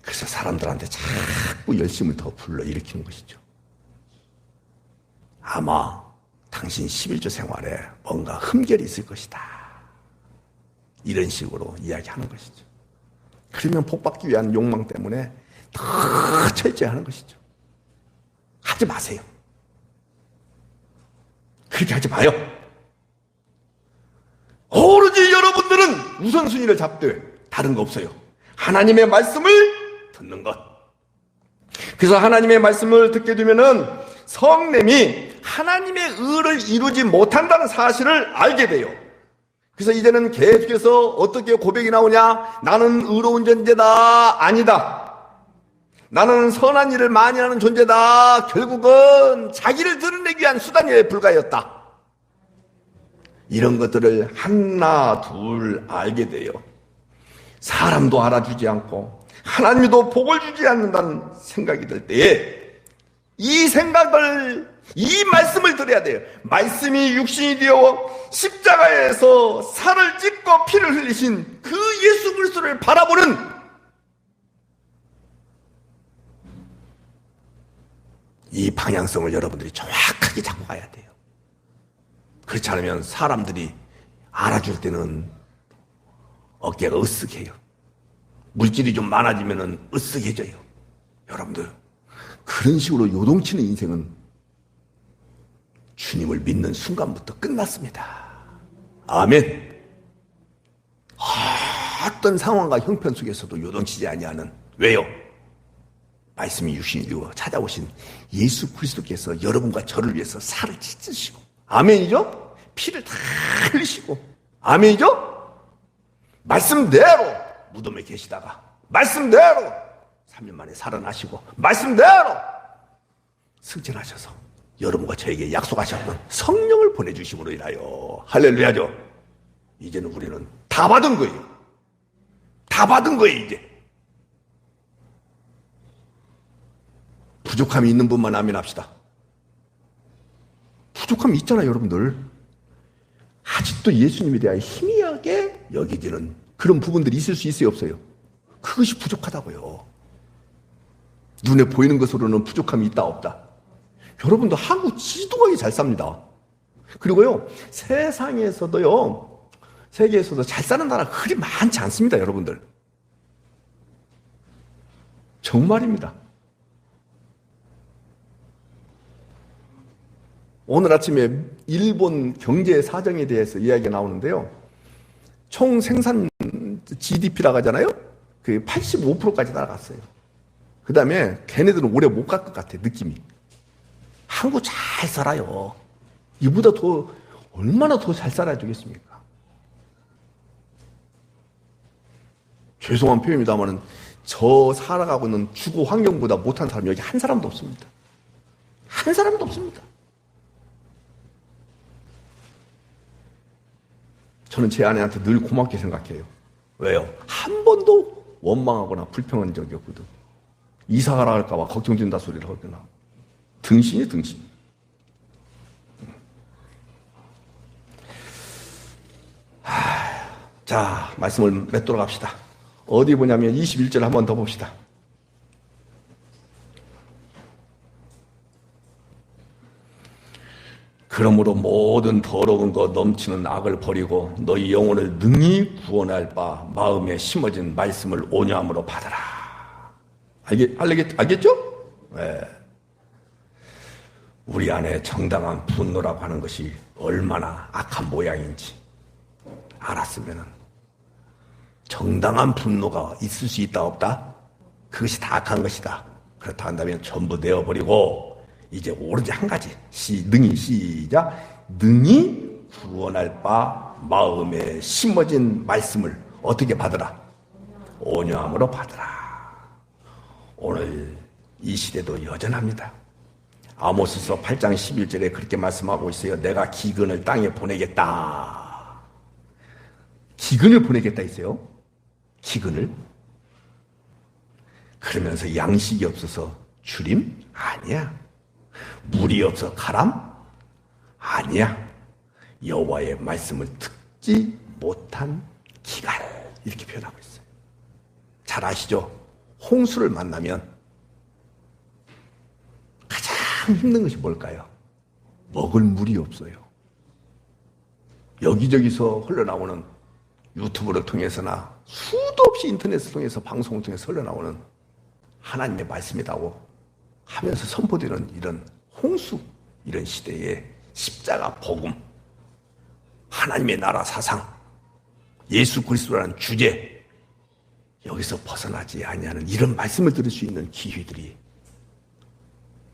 그래서 사람들한테 자꾸 열심을 더 불러일으키는 것이죠. 아마 당신 11조 생활에 뭔가 흠결이 있을 것이다. 이런 식으로 이야기하는 것이죠. 그러면 복받기 위한 욕망 때문에 더 철저히 하는 것이죠. 하지 마세요. 그렇게 하지 마요. 오로지 여러분들은 우선순위를 잡되 다른 거 없어요. 하나님의 말씀을 듣는 것. 그래서 하나님의 말씀을 듣게 되면은 성냄이 하나님의 의를 이루지 못한다는 사실을 알게 돼요. 그래서 이제는 계속해서 어떻게 고백이 나오냐? 나는 의로운 존재다. 아니다. 나는 선한 일을 많이 하는 존재다. 결국은 자기를 드러내기 위한 수단에 불과했다. 이런 것들을 하나 둘 알게 돼요. 사람도 알아주지 않고 하나님도 복을 주지 않는다는 생각이 들 때에 이 생각을, 이 말씀을 들어야 돼요. 말씀이 육신이 되어 십자가에서 살을 찢고 피를 흘리신 그 예수 그리스도를 바라보는 이 방향성을 여러분들이 정확하게 잡고 가야 돼요. 그렇지 않으면 사람들이 알아줄 때는 어깨가 으쓱해요. 물질이 좀 많아지면 으쓱해져요. 여러분들, 그런 식으로 요동치는 인생은 주님을 믿는 순간부터 끝났습니다. 아멘. 어떤 상황과 형편 속에서도 요동치지 아니하는, 왜요? 말씀이 육신이 되어 찾아오신 예수 그리스도께서 여러분과 저를 위해서 살을 찢으시고, 아멘이죠? 피를 다 흘리시고, 아멘이죠? 말씀대로 무덤에 계시다가 말씀대로 3일 만에 살아나시고 말씀대로 승천하셔서 여러분과 저에게 약속하셨던 성령을 보내주심으로 인하여, 할렐루야죠. 이제는 우리는 다 받은 거예요. 다 받은 거예요. 이제 부족함이 있는 분만 아멘 합시다. 부족함이 있잖아요. 여러분들, 아직도 예수님에 대한 희미하게 여기지는 그런 부분들이 있을 수 있어요, 없어요? 그것이 부족하다고요. 눈에 보이는 것으로는 부족함이 있다, 없다? 여러분도 한국 지독하게 잘 삽니다. 그리고요, 세상에서도요, 세계에서도 잘 사는 나라가 그리 많지 않습니다, 여러분들. 정말입니다. 오늘 아침에 일본 경제 사정에 대해서 이야기가 나오는데요. 총 생산 GDP라고 하잖아요. 그게 85%까지 따라갔어요. 그 다음에 걔네들은 오래 못 갈 것 같아, 느낌이. 한국 잘 살아요. 이보다 더, 얼마나 더 잘 살아야 되겠습니까? 죄송한 표현입니다만은 저 살아가고 있는 주거 환경보다 못한 사람이 여기 한 사람도 없습니다. 한 사람도 없습니다. 저는 제 아내한테 늘 고맙게 생각해요. 왜요? 한 번도 원망하거나 불평한 적이 없거든. 이사가라 할까봐 걱정된다 소리를 하거나. 등신이 등신. 자, 말씀을 맺도록 합시다. 어디 보냐면 21절 한 번 더 봅시다. 그러므로 모든 더러운 것 넘치는 악을 버리고 너희 영혼을 능히 구원할 바 마음에 심어진 말씀을 온유함으로 받아라. 알겠죠? 네. 우리 안에 정당한 분노라고 하는 것이 얼마나 악한 모양인지 알았으면 정당한 분노가 있을 수 있다 없다? 그것이 다 악한 것이다. 그렇다 한다면 전부 내어버리고 이제 오로지 한 가지 능히 시작 능히 구원할 바 마음에 심어진 말씀을 어떻게 받으라? 온유함으로 받으라. 오늘 이 시대도 여전합니다. 아모스서 8장 11절에 그렇게 말씀하고 있어요. 내가 기근을 땅에 보내겠다. 기근을 보내겠다 있어요. 기근을. 그러면서 양식이 없어서 주림? 아니야. 물이 없어 가람? 아니야. 여호와의 말씀을 듣지 못한 기갈. 이렇게 표현하고 있어요. 잘 아시죠? 홍수를 만나면 가장 힘든 것이 뭘까요? 먹을 물이 없어요. 여기저기서 흘러나오는 유튜브를 통해서나 수도 없이 인터넷을 통해서 방송을 통해서 흘러나오는 하나님의 말씀이라고 하면서 선포되는 이런 홍수, 이런 시대에 십자가 복음, 하나님의 나라 사상, 예수 그리스도라는 주제, 여기서 벗어나지 아니하는 이런 말씀을 들을 수 있는 기회들이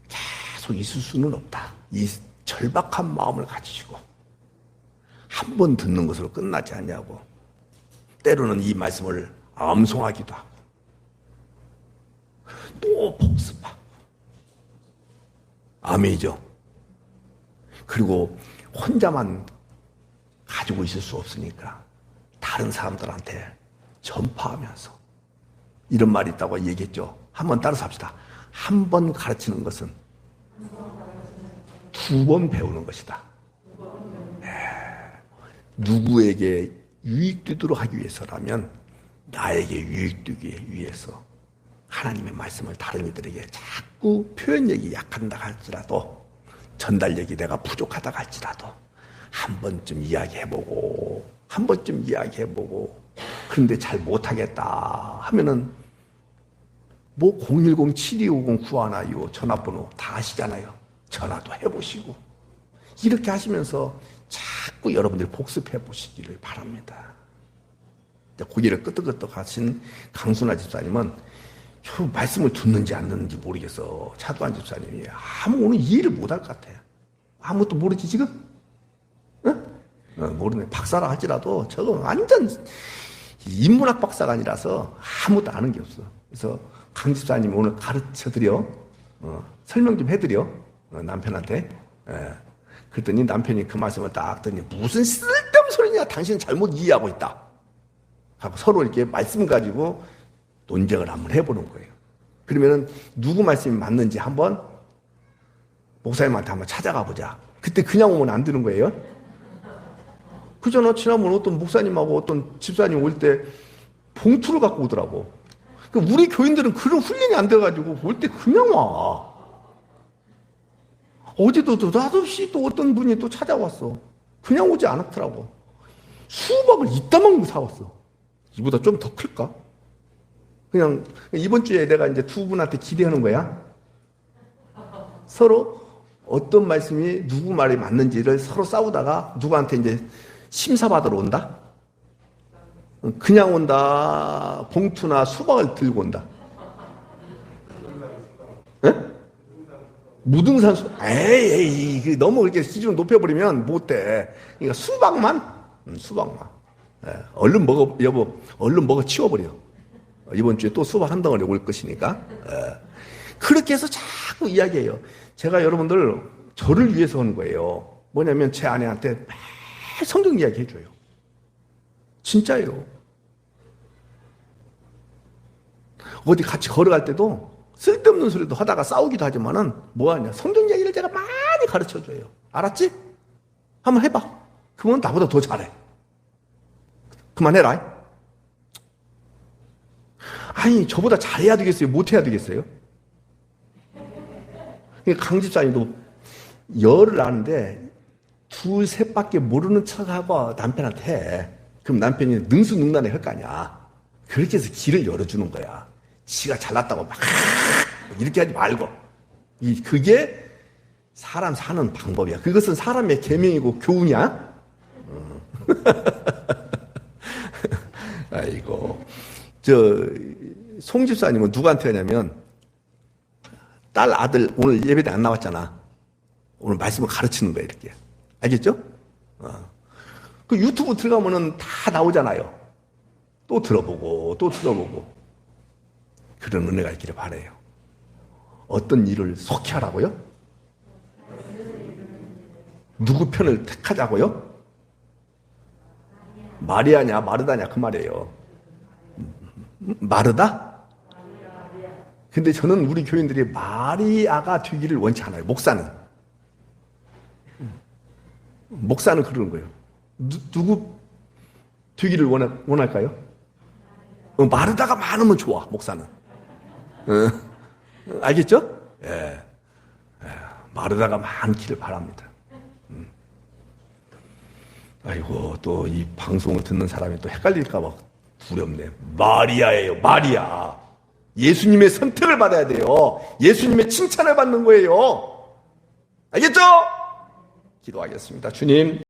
계속 있을 수는 없다. 이 절박한 마음을 가지시고 한 번 듣는 것으로 끝나지 않냐고 때로는 이 말씀을 암송하기도 하고 또 복습하고 아멘이죠. 그리고 혼자만 가지고 있을 수 없으니까 다른 사람들한테 전파하면서 이런 말이 있다고 얘기했죠. 한번 따라서 합시다. 한 번 가르치는 것은 두 번 배우는 것이다. 누구에게 유익되도록 하기 위해서라면 나에게 유익되기 위해서 하나님의 말씀을 다른 이들에게 자꾸 표현력이 약한다 할지라도 전달력이 내가 부족하다 할지라도 한 번쯤 이야기해보고 한 번쯤 이야기해보고 그런데 잘 못하겠다 하면은 뭐 010-7250-9125 전화번호 다 아시잖아요. 전화도 해보시고 이렇게 하시면서 자꾸 여러분들이 복습해 보시기를 바랍니다. 고개를 끄덕끄덕 하신 강순아 집사님은 저 말씀을 듣는지 안 듣는지 모르겠어. 차도한 집사님이 오늘 이해를 못할 것 같아. 아무것도 모르지 지금? 응? 모르네. 박사라 할지라도 저거 완전 인문학 박사가 아니라서 아무것도 아는 게 없어. 그래서 강 집사님이 오늘 가르쳐드려 설명 좀 해드려 남편한테. 그랬더니 남편이 그 말씀을 딱 듣더니 무슨 쓸데없는 소리냐, 당신은 잘못 이해하고 있다 하고 서로 이렇게 말씀 가지고 논쟁을 한번 해보는 거예요. 그러면은 누구 말씀이 맞는지 한번 목사님한테 한번 찾아가 보자. 그때 그냥 오면 안 되는 거예요. 그전에 지난번 어떤 목사님하고 어떤 집사님 올 때 봉투를 갖고 오더라고. 그러니까 우리 교인들은 그런 훈련이 안 돼가지고 올 때 그냥 와. 어제도 느닷없이 또 어떤 분이 또 찾아왔어. 그냥 오지 않았더라고. 수박을 이따만큼 사왔어. 이보다 좀 더 클까? 그냥 이번 주에 내가 이제 두 분한테 기대하는 거야. 서로 어떤 말씀이 누구 말이 맞는지를 서로 싸우다가 누구한테 이제 심사받으러 온다? 그냥 온다? 봉투나 수박을 들고 온다? 에? 무등산 에이, 너무 그렇게 수준을 높여버리면 못돼. 그러니까 수박만? 수박만. 얼른 먹어, 여보, 얼른 먹어 치워버려. 이번 주에 또 수박 한 덩어리 올 것이니까. 그렇게 해서 자꾸 이야기해요. 제가 여러분들 저를 위해서 하는 거예요. 뭐냐면 제 아내한테 매일 성경 이야기 해줘요. 진짜예요. 어디 같이 걸어갈 때도 쓸데없는 소리도 하다가 싸우기도 하지만은 뭐하냐. 성경 이야기를 제가 많이 가르쳐줘요. 알았지? 한번 해봐. 그러면 나보다 더 잘해. 그만해라. 아니, 저보다 잘해야 되겠어요? 못해야 되겠어요? 강 집사님도 열을 아는데 둘, 셋밖에 모르는 척하고 남편한테 해. 그럼 남편이 능수능란해 할 거 아니야. 그렇게 해서 길을 열어주는 거야. 지가 잘났다고 막 이렇게 하지 말고. 그게 사람 사는 방법이야. 그것은 사람의 계명이고 교훈이야. 아이고. 송 집사님은 누구한테 하냐면 딸 아들 오늘 예배대 안 나왔잖아. 오늘 말씀을 가르치는 거야 이렇게. 알겠죠? 그 유튜브 들어가면은 다 나오잖아요. 또 들어보고 또 들어보고. 그런 은혜가 있기를 바라요. 어떤 일을 속히 하라고요? 누구 편을 택하자고요? 마리아냐 마르다냐 그 말이에요. 마르다? 근데 저는 우리 교인들이 마리아가 되기를 원치 않아요. 목사는 그러는 거예요. 누구 되기를 원할까요? 마르다가 많으면 좋아. 목사는. 알겠죠? 예. 마르다가 많기를 바랍니다. 아이고, 또 이 방송을 듣는 사람이 또 헷갈릴까봐 두렵네. 마리아예요, 마리아. 예수님의 선택을 받아야 돼요. 예수님의 칭찬을 받는 거예요. 알겠죠? 기도하겠습니다. 주님.